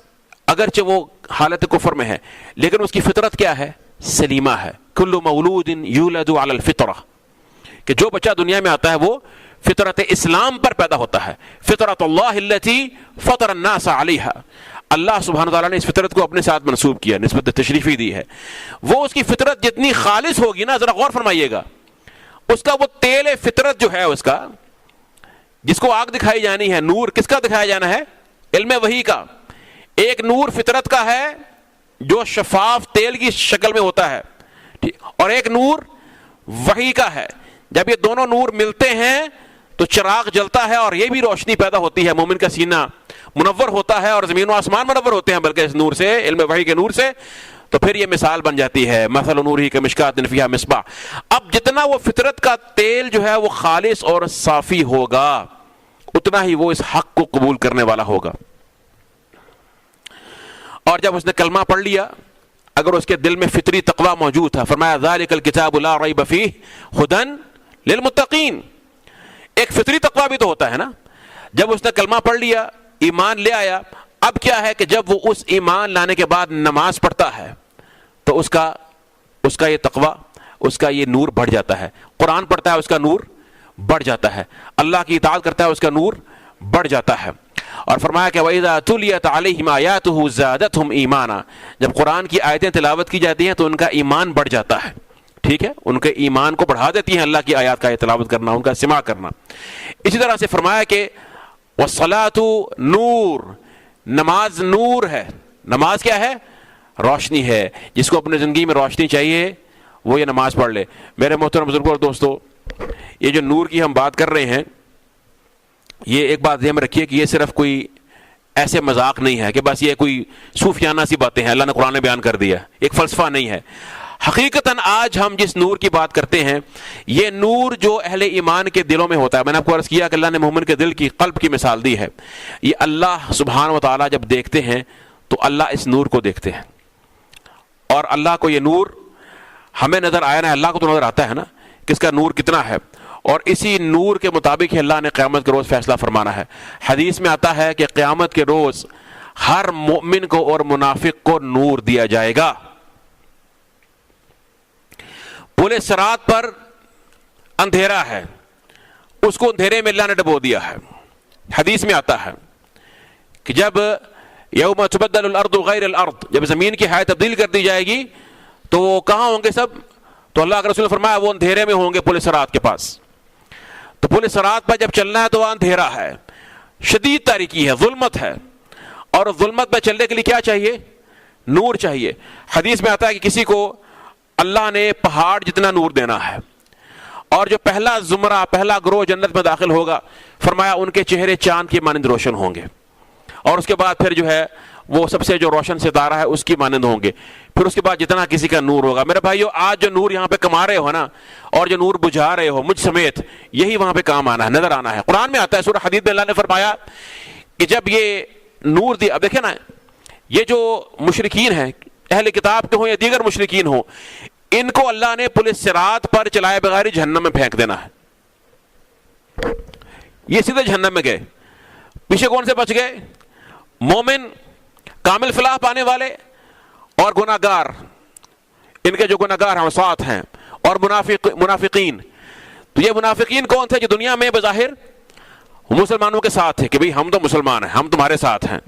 اگرچہ وہ حالت کفر میں ہے لیکن اس کی فطرت کیا ہے؟ سلیمہ ہے. کل مولود یولد علی الفطرہ، کہ جو بچہ دنیا میں آتا ہے وہ فطرت اسلام پر پیدا ہوتا ہے. فطرت اللہ التی فطر الناس علیہا، اللہ سبحانہ وتعالیٰ نے اس فطرت کو اپنے ساتھ منسوب کیا، نسبت تشریفی دی ہے. وہ اس کی فطرت جتنی خالص ہوگی نا، ذرا غور فرمائیے گا، اس کا وہ تیل فطرت جو ہے، اس کا جس کو آگ دکھائی جانی ہے، نور کس کا دکھایا جانا ہے؟ علم وحی کا. ایک نور فطرت کا ہے جو شفاف تیل کی شکل میں ہوتا ہے، اور ایک نور وحی کا ہے. جب یہ دونوں نور ملتے ہیں تو چراغ جلتا ہے اور یہ بھی روشنی پیدا ہوتی ہے. مومن کا سینہ منور ہوتا ہے اور زمین و آسمان منور ہوتے ہیں بلکہ اس نور سے، علم وحی کے نور سے. تو پھر یہ مثال بن جاتی ہے، مثل نورہ کمشکاۃ فیہا مصباح. اب جتنا وہ فطرت کا تیل جو ہے وہ خالص اور صافی ہوگا، اتنا ہی وہ اس حق کو قبول کرنے والا ہوگا. اور جب اس نے کلمہ پڑھ لیا، اگر اس کے دل میں فطری تقویٰ موجود تھا، فرمایا ذالک الکتاب لا ریب فیہ ھدی للمتقین. ایک فطری تقویٰ بھی تو ہوتا ہے نا. جب اس نے کلمہ پڑھ لیا، ایمان لے آیا، اب کیا ہے کہ جب وہ اس ایمان لانے کے بعد نماز پڑھتا ہے تو اس کا یہ تقویٰ، اس کا یہ نور بڑھ جاتا ہے. قرآن پڑھتا ہے، اس کا نور بڑھ جاتا ہے. اللہ کی اطاعت کرتا ہے، اس کا نور بڑھ جاتا ہے. اور فرمایا کہ وَإِذَا تُلِيَتْ عَلَيْهِمْ آيَاتُهُ زَادَتْهُمْ إِيمَانًا، جب قرآن کی آیتیں تلاوت کی جاتی ہیں تو ان کا ایمان بڑھ جاتا ہے. ٹھیک ہے، ان کے ایمان کو بڑھا دیتی ہیں اللہ کی آیات کا تلاوت کرنا، ان کا سماع کرنا. اسی طرح سے فرمایا کہ وَالصَّلَاةُ نور، نماز نور ہے. نماز کیا ہے؟ روشنی ہے. جس کو اپنی زندگی میں روشنی چاہیے وہ یہ نماز پڑھ لے. میرے محترم بزرگوں اور دوستو، یہ جو نور کی ہم بات کر رہے ہیں، یہ ایک بات ذہن میں رکھیے کہ یہ صرف کوئی ایسے مذاق نہیں ہے کہ بس یہ کوئی صوفیانہ سی باتیں ہیں اللہ نے قرآن میں بیان کر دیا، ایک فلسفہ نہیں ہے. حقیقتاً آج ہم جس نور کی بات کرتے ہیں، یہ نور جو اہل ایمان کے دلوں میں ہوتا ہے. میں نے آپ کو عرض کیا کہ اللہ نے مومن کے دل کی، قلب کی مثال دی ہے. یہ اللہ سبحانہ و تعالیٰ جب دیکھتے ہیں تو اللہ اس نور کو دیکھتے ہیں، اور اللہ کو یہ نور ہمیں نظر آیا نا، اللہ کو تو نظر آتا ہے نا کہ اس کا نور کتنا ہے، اور اسی نور کے مطابق ہی اللہ نے قیامت کے روز فیصلہ فرمانا ہے. حدیث میں آتا ہے کہ قیامت کے روز ہر مومن کو اور منافق کو نور دیا جائے گا. پل صراط پر اندھیرا ہے، اس کو اندھیرے میں اللہ نے ڈبو دیا ہے. حدیث میں آتا ہے کہ جب یوم تبدل الارض غیر الارض، جب زمین کی حیت تبدیل کر دی جائے گی تو وہ کہاں ہوں گے سب؟ تو اللہ کے رسول نے فرمایا وہ اندھیرے میں ہوں گے پل صراط کے پاس. تو پل صراط پر جب چلنا ہے تو وہ اندھیرا ہے، شدید تاریکی ہے، ظلمت ہے، اور ظلمت پہ چلنے کے لیے کیا چاہیے؟ نور چاہیے. حدیث میں آتا ہے کہ کسی کو اللہ نے پہاڑ جتنا نور دینا ہے، اور جو پہلا زمرہ، پہلا گروہ جنت میں داخل ہوگا، فرمایا ان کے چہرے چاند کی مانند روشن ہوں گے، اور اس کے بعد پھر جو ہے وہ سب سے جو روشن ستارہ ہے اس کی مانند ہوں گے. پھر اس کے بعد جتنا کسی کا نور ہوگا. میرے بھائیو، آج جو نور یہاں پہ کما رہے ہو نا، اور جو نور بجھا رہے ہو مجھ سمیت، یہی وہاں پہ کام آنا ہے، نظر آنا ہے. قرآن میں آتا ہے، سورہ حدید میں اللہ نے فرمایا کہ جب یہ نور دی، اب دیکھیں نا، یہ جو مشرکین ہیں، اہل کتاب کے ہوں یا دیگر مشرکین ہوں، ان کو اللہ نے پل صراط پر چلائے بغیر جہنم میں پھینک دینا ہے. یہ سیدھے جہنم میں گئے. پیچھے کون سے بچ گئے؟ مومن، کامل فلاح پانے والے، اور گناہگار، ان کے جو گناہگار ہم ساتھ ہیں، اور منافقین. تو یہ منافقین کون تھے؟ جو دنیا میں بظاہر مسلمانوں کے ساتھ تھے کہ بھئی ہم تو مسلمان ہیں، ہم تمہارے ساتھ ہیں.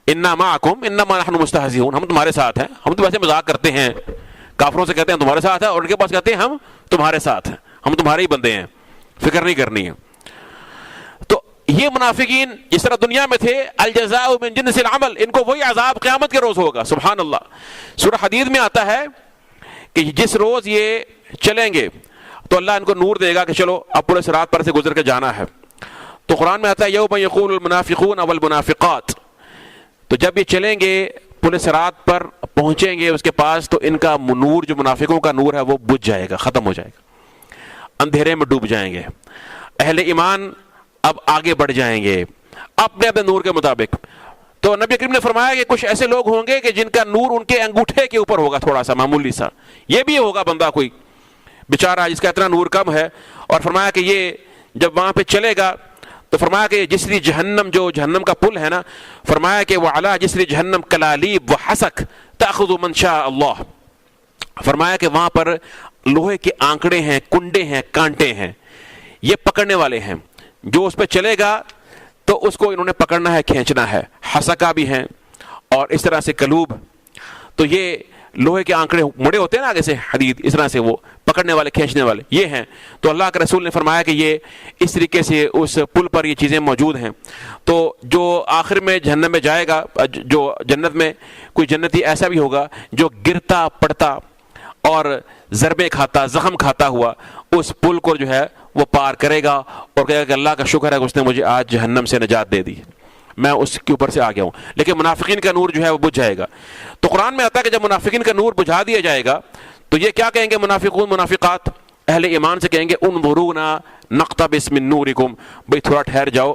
انا معکم انما نحن مستہزئون، ہم تمہارے ساتھ ہیں، ہم تو ویسے مذاق کرتے ہیں، کافروں سے کہتے ہیں تمہارے ساتھ ہے، اور ان کے پاس کہتے ہیں ہم تمہارے ساتھ ہیں، ہم تمہارے ہی بندے ہیں، فکر نہیں کرنی ہے. تو یہ منافقین جس طرح دنیا میں تھے، الجزاء من جنس العمل، ان کو وہی عذاب قیامت کے روز ہوگا. سبحان اللہ. سورہ حدید میں آتا ہے کہ جس روز یہ چلیں گے تو اللہ ان کو نور دے گا کہ چلو اب پورے صراط پر سے گزر کے جانا ہے. تو قرآن میں آتا ہے یوم یقول المنافقون والمنافقات، تو جب یہ چلیں گے پل صراط پر پہنچیں گے اس کے پاس، تو ان کا نور، جو منافقوں کا نور ہے، وہ بجھ جائے گا، ختم ہو جائے گا، اندھیرے میں ڈوب جائیں گے. اہل ایمان اب آگے بڑھ جائیں گے اپنے اپنے نور کے مطابق. تو نبی کریم نے فرمایا کہ کچھ ایسے لوگ ہوں گے کہ جن کا نور ان کے انگوٹھے کے اوپر ہوگا، تھوڑا سا معمولی سا. یہ بھی ہوگا بندہ کوئی بیچارہ جس کا اتنا نور کم ہے. اور فرمایا کہ یہ جب وہاں پہ چلے گا تو فرمایا کہ جسری جہنم، جو جہنم کا پل ہے نا، فرمایا کہ وَعَلَىٰ جسری جہنم کلالیب وحسک تأخذ من شاء اللہ. فرمایا کہ وہاں پر لوہے کے آنکڑے ہیں، کنڈے ہیں، کانٹے ہیں، یہ پکڑنے والے ہیں. جو اس پہ چلے گا تو اس کو انہوں نے پکڑنا ہے، کھینچنا ہے. حسکا بھی ہیں اور اس طرح سے کلوب. تو یہ لوہے کے آنکڑے مڑے ہوتے ہیں نا آگے سے، حدید، اس طرح سے وہ پکڑنے والے، کھینچنے والے یہ ہیں. تو اللہ کے رسول نے فرمایا کہ یہ اس طریقے سے اس پل پر یہ چیزیں موجود ہیں. تو جو آخر میں جہنم میں جائے گا، جو جنت میں کوئی جنتی ایسا بھی ہوگا جو گرتا پڑتا اور ضربے کھاتا، زخم کھاتا ہوا اس پل کو جو ہے وہ پار کرے گا اور کہے گا کہ اللہ کا شکر ہے کہ اس نے مجھے آج جہنم سے نجات دے دی، میں اس کے اوپر سے آ گیا ہوں. لیکن منافقین کا نور جو ہے وہ بجھ جائے گا. تو قرآن میں آتا ہے کہ جب منافقین کا نور بجھا دیا جائے گا تو یہ کیا کہیں گے منافقون، منافقات اہل ایمان سے کہیں گے انظرونا نقتبس من نورکم، بھئی تھوڑا ٹھہر جاؤ،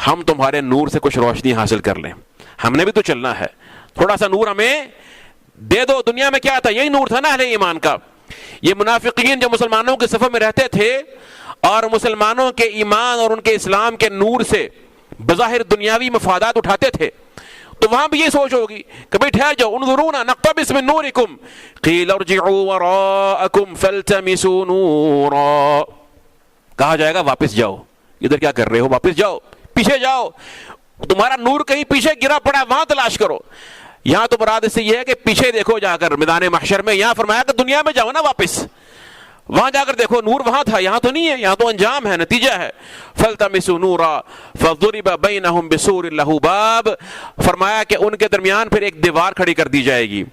ہم تمہارے نور سے کچھ روشنی حاصل کر لیں، ہم نے بھی تو چلنا ہے، تھوڑا سا نور ہمیں دے دو. دنیا میں کیا تھا؟ یہی نور تھا نا اہل ایمان کا. یہ منافقین جو مسلمانوں کے صفوں میں رہتے تھے اور مسلمانوں کے ایمان اور ان کے اسلام کے نور سے بظاہر دنیاوی مفادات اٹھاتے تھے، تو وہاں بھی یہ سوچ ہوگی کہ بھئی ٹھہر جاؤ، انظرونا نقتبس من نورکم قیل ارجعوا وراءکم فالتمسوا نورا. کہا جائے گا واپس جاؤ، ادھر کیا کر رہے ہو، واپس جاؤ، پیچھے جاؤ، تمہارا نور کہیں پیچھے گرا پڑا ہے، وہاں تلاش کرو. یہاں تو مراد اس سے یہ ہے کہ پیچھے دیکھو جا کر میدان محشر میں. یہاں فرمایا کہ دنیا میں جاؤ نا واپس، وہاں جا کر دیکھو نور وہاں تھا، یہاں تو نہیں ہے، یہاں تو انجام ہے، نتیجہ ہے. فَالْتَمِسُوا نُورًا فَضُرِبَ بَيْنَهُمْ بِسُورٍ لَهُ بَابٌ. فرمایا کہ ان کے درمیان پھر ایک دیوار کھڑی کر دی جائے گی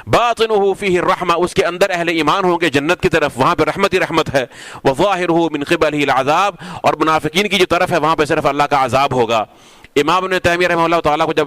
باطنہ فیہ الرحمہ، اس کے اندر اہل ایمان ہوں گے جنت کی طرف، وہاں پہ رحمت ہی رحمت ہے، وظاہرہ من قبلہ العذاب، اور منافقین کی جو طرف ہے وہاں پہ صرف اللہ کا عذاب ہوگا۔ امام ابن تیمیہ رحمہ اللہ تعالیٰ کو جب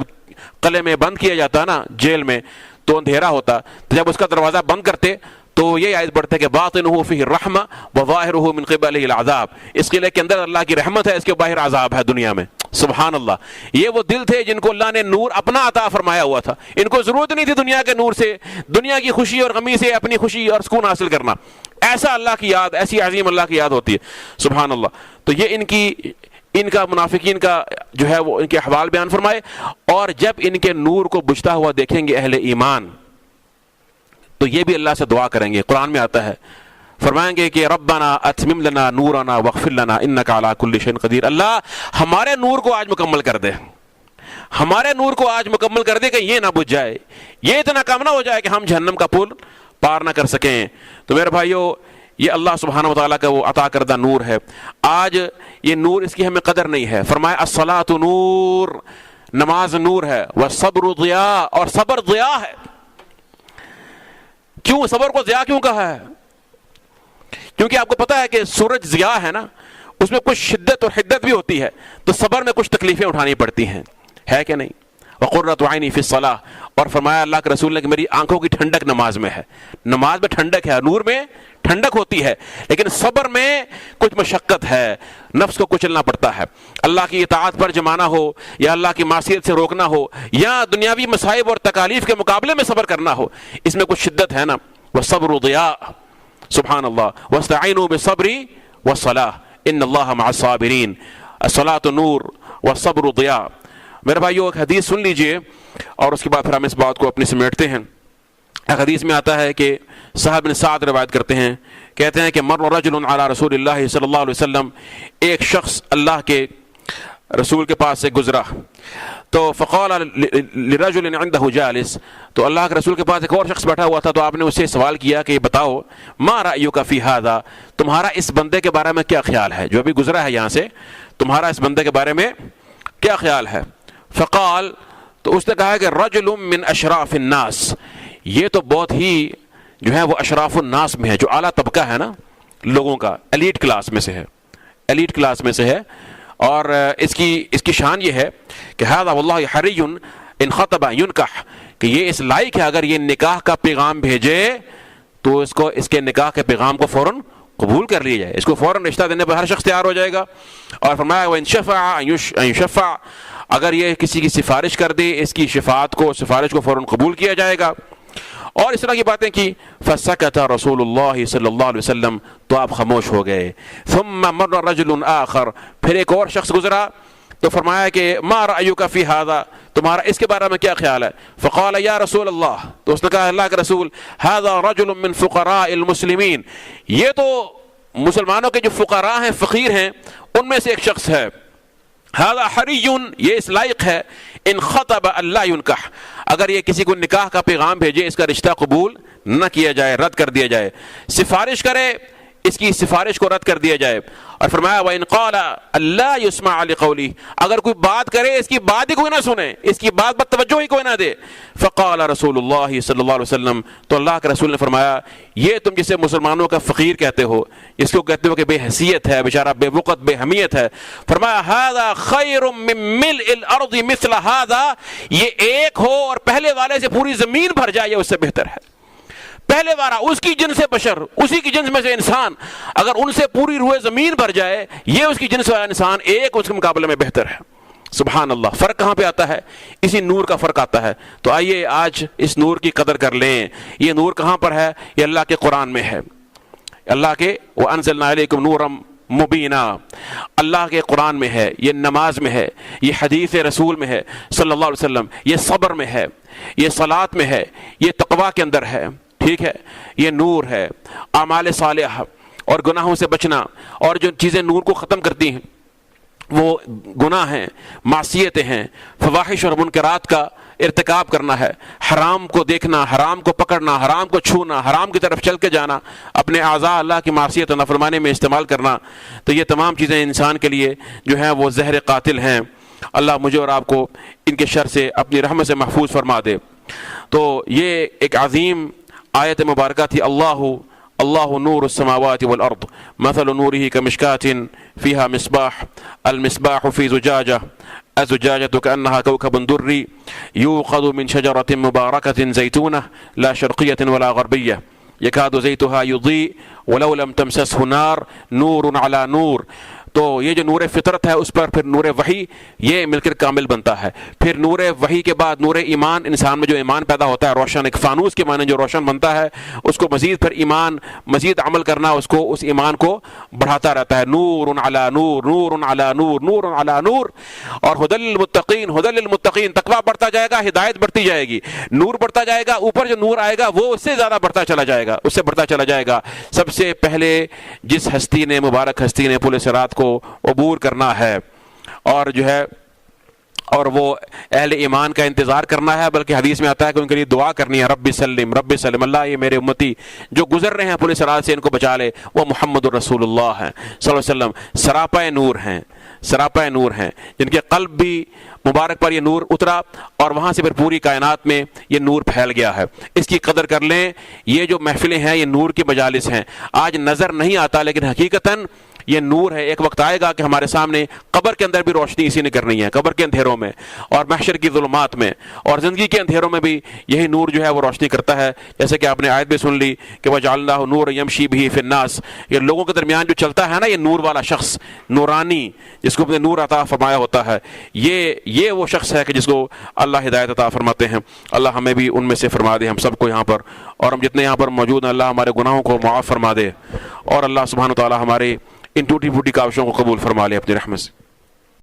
قلعے میں بند کیا جاتا نا جیل میں تو اندھیرا ہوتا، تو جب اس کا دروازہ بند کرتے تو یہ آیت پڑھتے کہ باطنہ فیہ الرحمہ وظاہرہ من قبلہ العذاب، اس قلعے کے اندر اللہ کی رحمت ہے، اس کے باہر عذاب ہے دنیا میں۔ سبحان اللہ، یہ وہ دل تھے جن کو اللہ نے نور اپنا عطا فرمایا ہوا تھا، ان کو ضرورت نہیں تھی دنیا کے نور سے، دنیا کی خوشی اور غمی سے اپنی خوشی اور سکون حاصل کرنا۔ ایسا اللہ کی یاد، ایسی عظیم اللہ کی یاد ہوتی ہے، سبحان اللہ۔ تو یہ ان کا منافقین کا جو ہے وہ ان کے احوال بیان فرمائے، اور جب ان کے نور کو بجھتا ہوا دیکھیں گے اہل ایمان تو یہ بھی اللہ سے دعا کریں گے۔ قرآن میں آتا ہے، فرمائیں گے کہ ربنا اتمم لنا نورنا واغفر لنا انک علی کل شیء قدیر، اللہ ہمارے نور کو آج مکمل کر دے، ہمارے نور کو آج مکمل کر دے کہ یہ نہ بجھ جائے، یہ اتنا کم نہ ہو جائے کہ ہم جہنم کا پل پار نہ کر سکیں۔ تو میرے بھائیو، یہ اللہ سبحانہ وتعالیٰ کا وہ عطا کردہ نور ہے، آج یہ نور اس کی ہمیں قدر نہیں ہے۔ فرمایا الصلاۃ نور، نماز نور ہے، والصبر ضیاء، اور صبر ضیاء ہے۔ کیوں صبر کو ضیاء کیوں کہا ہے؟ کیونکہ آپ کو پتا ہے کہ سورج ضیاء ہے نا، اس میں کچھ شدت اور حدت بھی ہوتی ہے، تو صبر میں کچھ تکلیفیں اٹھانی پڑتی ہیں، ہے کہ نہیں؟ وقرۃ عینی فی الصلاۃ، اور فرمایا اللہ کے رسول نے کہ میری آنکھوں کی ٹھنڈک نماز میں ہے۔ نماز میں ٹھنڈک ہے، نور میں ٹھنڈک ہوتی ہے، لیکن صبر میں کچھ مشقت ہے، نفس کو کچلنا پڑتا ہے، اللہ کی اطاعت پر جمانا ہو یا اللہ کی معصیت سے روکنا ہو یا دنیاوی مصائب اور تکالیف کے مقابلے میں صبر کرنا ہو، اس میں کچھ شدت ہے نا۔ والصبر ضیاء، سبحان اللہ، واستعینوا بالصبر والصلاۃ ان اللہ مع الصابرین، الصلاۃ نور والصبر ضیاء۔ میرے بھائیو، ایک حدیث سن لیجئے اور اس کے بعد پھر ہم اس بات کو اپنی سمیٹتے ہیں۔ ایک حدیث میں آتا ہے کہ صاحب بن سعد روایت کرتے ہیں، کہتے ہیں کہ مر رجل علی رسول اللہ صلی اللہ علیہ وسلم، ایک شخص اللہ کے رسول کے پاس سے گزرا، تو فقال لرجل عنده جالس، تو اللہ کے رسول کے پاس ایک اور شخص بیٹھا ہوا تھا، تو آپ نے اسے سوال کیا کہ بتاؤ ما رأیک فی ھذا، تمہارا اس بندے کے بارے میں کیا خیال ہے، جو ابھی گزرا ہے یہاں سے، تمہارا اس بندے کے بارے میں کیا خیال ہے؟ فقال، تو اس نے کہا کہ رجل من اشراف الناس، یہ تو بہت ہی جو ہے وہ اشراف الناس میں ہے، جو اعلیٰ طبقہ ہے نا لوگوں کا، ایلیٹ کلاس میں سے ہے، ایلیٹ کلاس میں سے ہے، اور اس کی شان یہ ہے کہ ھذا واللہ حری ان خطب ینکح، کہ یہ اس لائق ہے اگر یہ نکاح کا پیغام بھیجے تو اس کے نکاح کے پیغام کو فوراً قبول کر لیا جائے، اس کو فوراً رشتہ دینے پر ہر شخص تیار ہو جائے گا۔ اور فرمایا وَإِن شَفَعَ أَن يُشَفَّعَ، اگر یہ کسی کی سفارش کر دے اس کی سفارش کو فوراً قبول کیا جائے گا، اور اس طرح کی باتیں کی۔ فَسَكَتَ رسول اللہ صلی اللہ علیہ وسلم، تو آپ خاموش ہو گئے۔ ثُمَّ مَرَّ رَجُلٌ آخر، پھر ایک اور شخص گزرا تو فرمایا کہ ما رأیک فی ھذا، تمہارا اس کے بارے میں کیا خیال ہے؟ فقال یا رسول اللہ، تو اس نے کہا اللہ کے رسول، ھذا رجل من فقراء المسلمین، یہ تو مسلمانوں کے جو فقراء ہیں، فقیر ہیں، ان میں سے ایک شخص ہے۔ ھذا حری، یہ اس لائق ہے، ان خطب اللہ ینکح، اگر یہ کسی کو نکاح کا پیغام بھیجے اس کا رشتہ قبول نہ کیا جائے، رد کر دیا جائے، سفارش کرے اس کی سفارش کو رد کر دیا جائے۔ اور فرمایا وَإِن قَالَ أَلَّا يُسْمَعَ لِقَوْلِهِ، اگر کوئی بات کرے اس کی بات ہی کوئی نہ سنے، اس کی بات پر توجہ ہی کوئی نہ دے۔ فقال رسول اللہ صلی اللہ علیہ وسلم، تو اللہ کے رسول نے فرمایا یہ تم جسے مسلمانوں کا فقیر کہتے ہو، اس کو کہتے ہو کہ بے حیثیت ہے، بیچارہ بے وقت بے حمیت ہے، فرمایا ھذا خیر من ملء الارض مثل ھذا، یہ ایک ہو اور پہلے والے سے پوری زمین بھر جائے، یہ اس سے بہتر ہے۔ پہلے بارہ اس کی جنس بشر، اسی کی جنس میں سے انسان، اگر ان سے پوری روح زمین بھر جائے، یہ اس کی جنس والا انسان ایک اس کے مقابلے میں بہتر ہے۔ سبحان اللہ، فرق کہاں پہ آتا ہے؟ اسی نور کا فرق آتا ہے۔ تو آئیے آج اس نور کی قدر کر لیں۔ یہ نور کہاں پر ہے؟ یہ اللہ کے قرآن میں ہے، اللہ کے وَأَنزَلْنَا إِلَيْكُمْ نُورًا مُبِينًا، اللہ کے قرآن میں ہے، یہ نماز میں ہے، یہ حدیث رسول میں ہے صلی اللہ علیہ وسلم، یہ صبر میں ہے، یہ صلاۃ میں ہے، یہ تقویٰ کے اندر ہے، ٹھیک ہے، یہ نور ہے، اعمال صالحہ اور گناہوں سے بچنا، اور جو چیزیں نور کو ختم کرتی ہیں وہ گناہ ہیں، معصیتیں ہیں، فواحش اور منکرات کا ارتکاب کرنا ہے، حرام کو دیکھنا، حرام کو پکڑنا، حرام کو چھونا، حرام کی طرف چل کے جانا، اپنے اعضاء اللہ کی معصیت و نافرمانی میں استعمال کرنا، تو یہ تمام چیزیں انسان کے لیے جو ہیں وہ زہر قاتل ہیں۔ اللہ مجھے اور آپ کو ان کے شر سے اپنی رحمت سے محفوظ فرما دے۔ تو یہ ایک عظیم آیت مبارکہ تھی. اللہ نور السماوات والارض مثل نوره كمشكاة فيها مصباح المصباح في زجاجة الزجاجة كأنها كوكب دري يوقد من شجرة مباركة زيتونة لا شرقية ولا غربية يكاد زيتها يضيء ولو لم تمسسه نار نور على نور. تو یہ جو نور فطرت ہے اس پر پھر نور وحی یہ مل کر کامل بنتا ہے. پھر نور وحی کے بعد نور ایمان، انسان میں جو ایمان پیدا ہوتا ہے روشن، ایک فانوس کے معنی جو روشن بنتا ہے اس کو مزید پھر ایمان، مزید عمل کرنا اس کو، اس ایمان کو بڑھاتا رہتا ہے. نور علی نور، نور علی نور، نور علی نور. اور ہدی للمتقین، ہدی للمتقین، تقویٰ بڑھتا جائے گا، ہدایت بڑھتی جائے گی، نور بڑھتا جائے گا، اوپر جو نور آئے گا وہ اس سے زیادہ بڑھتا چلا جائے گا، اس سے بڑھتا چلا جائے گا. سب سے پہلے جس ہستی نے، مبارک ہستی نے پل صراط کو عبور کرنا ہے اور جو ہے اور وہ اہل ایمان کا انتظار کرنا ہے، بلکہ حدیث میں آتا ہے کہ ان کے لیے دعا کرنی ہے، رب سلم رب سلم، اللہ یہ میرے امتی جو گزر رہے ہیں پل صراط سے ان کو بچا لے. وہ محمد الرسول اللہ ہیں صلی اللہ علیہ وسلم، سراپا نور ہیں، سراپا نور ہیں، جن کے قلب بھی مبارک پر یہ نور اترا اور وہاں سے پھر پوری کائنات میں یہ نور پھیل گیا ہے. اس کی قدر کر لیں. یہ جو محفلیں ہیں یہ نور کی مجالس ہیں. آج نظر نہیں آتا لیکن حقیقتاً یہ نور ہے. ایک وقت آئے گا کہ ہمارے سامنے قبر کے اندر بھی روشنی اسی نے کرنی ہے، قبر کے اندھیروں میں اور محشر کی ظلمات میں اور زندگی کے اندھیروں میں بھی یہی نور جو ہے وہ روشنی کرتا ہے. جیسے کہ آپ نے آیت بھی سن لی کہ وَجَعَلْنَاهُ نُورًا يَمْشِي بِهِ فِي النَّاسِ، یہ لوگوں کے درمیان جو چلتا ہے نا یہ نور والا شخص، نورانی، جس کو اپنے نور عطا فرمایا ہوتا ہے، یہ وہ شخص ہے کہ جس کو اللہ ہدایت عطا فرماتے ہیں. اللہ ہمیں بھی ان میں سے فرما دے، ہم سب کو یہاں پر، اور ہم جتنے یہاں پر موجود ہیں اللہ ہمارے گناہوں کو معاف فرما دے، اور اللہ سبحانہ و تعالی ہمارے ان ٹوٹی پھوٹی کاوشوں کو قبول فرما لے اپنی رحمت سے.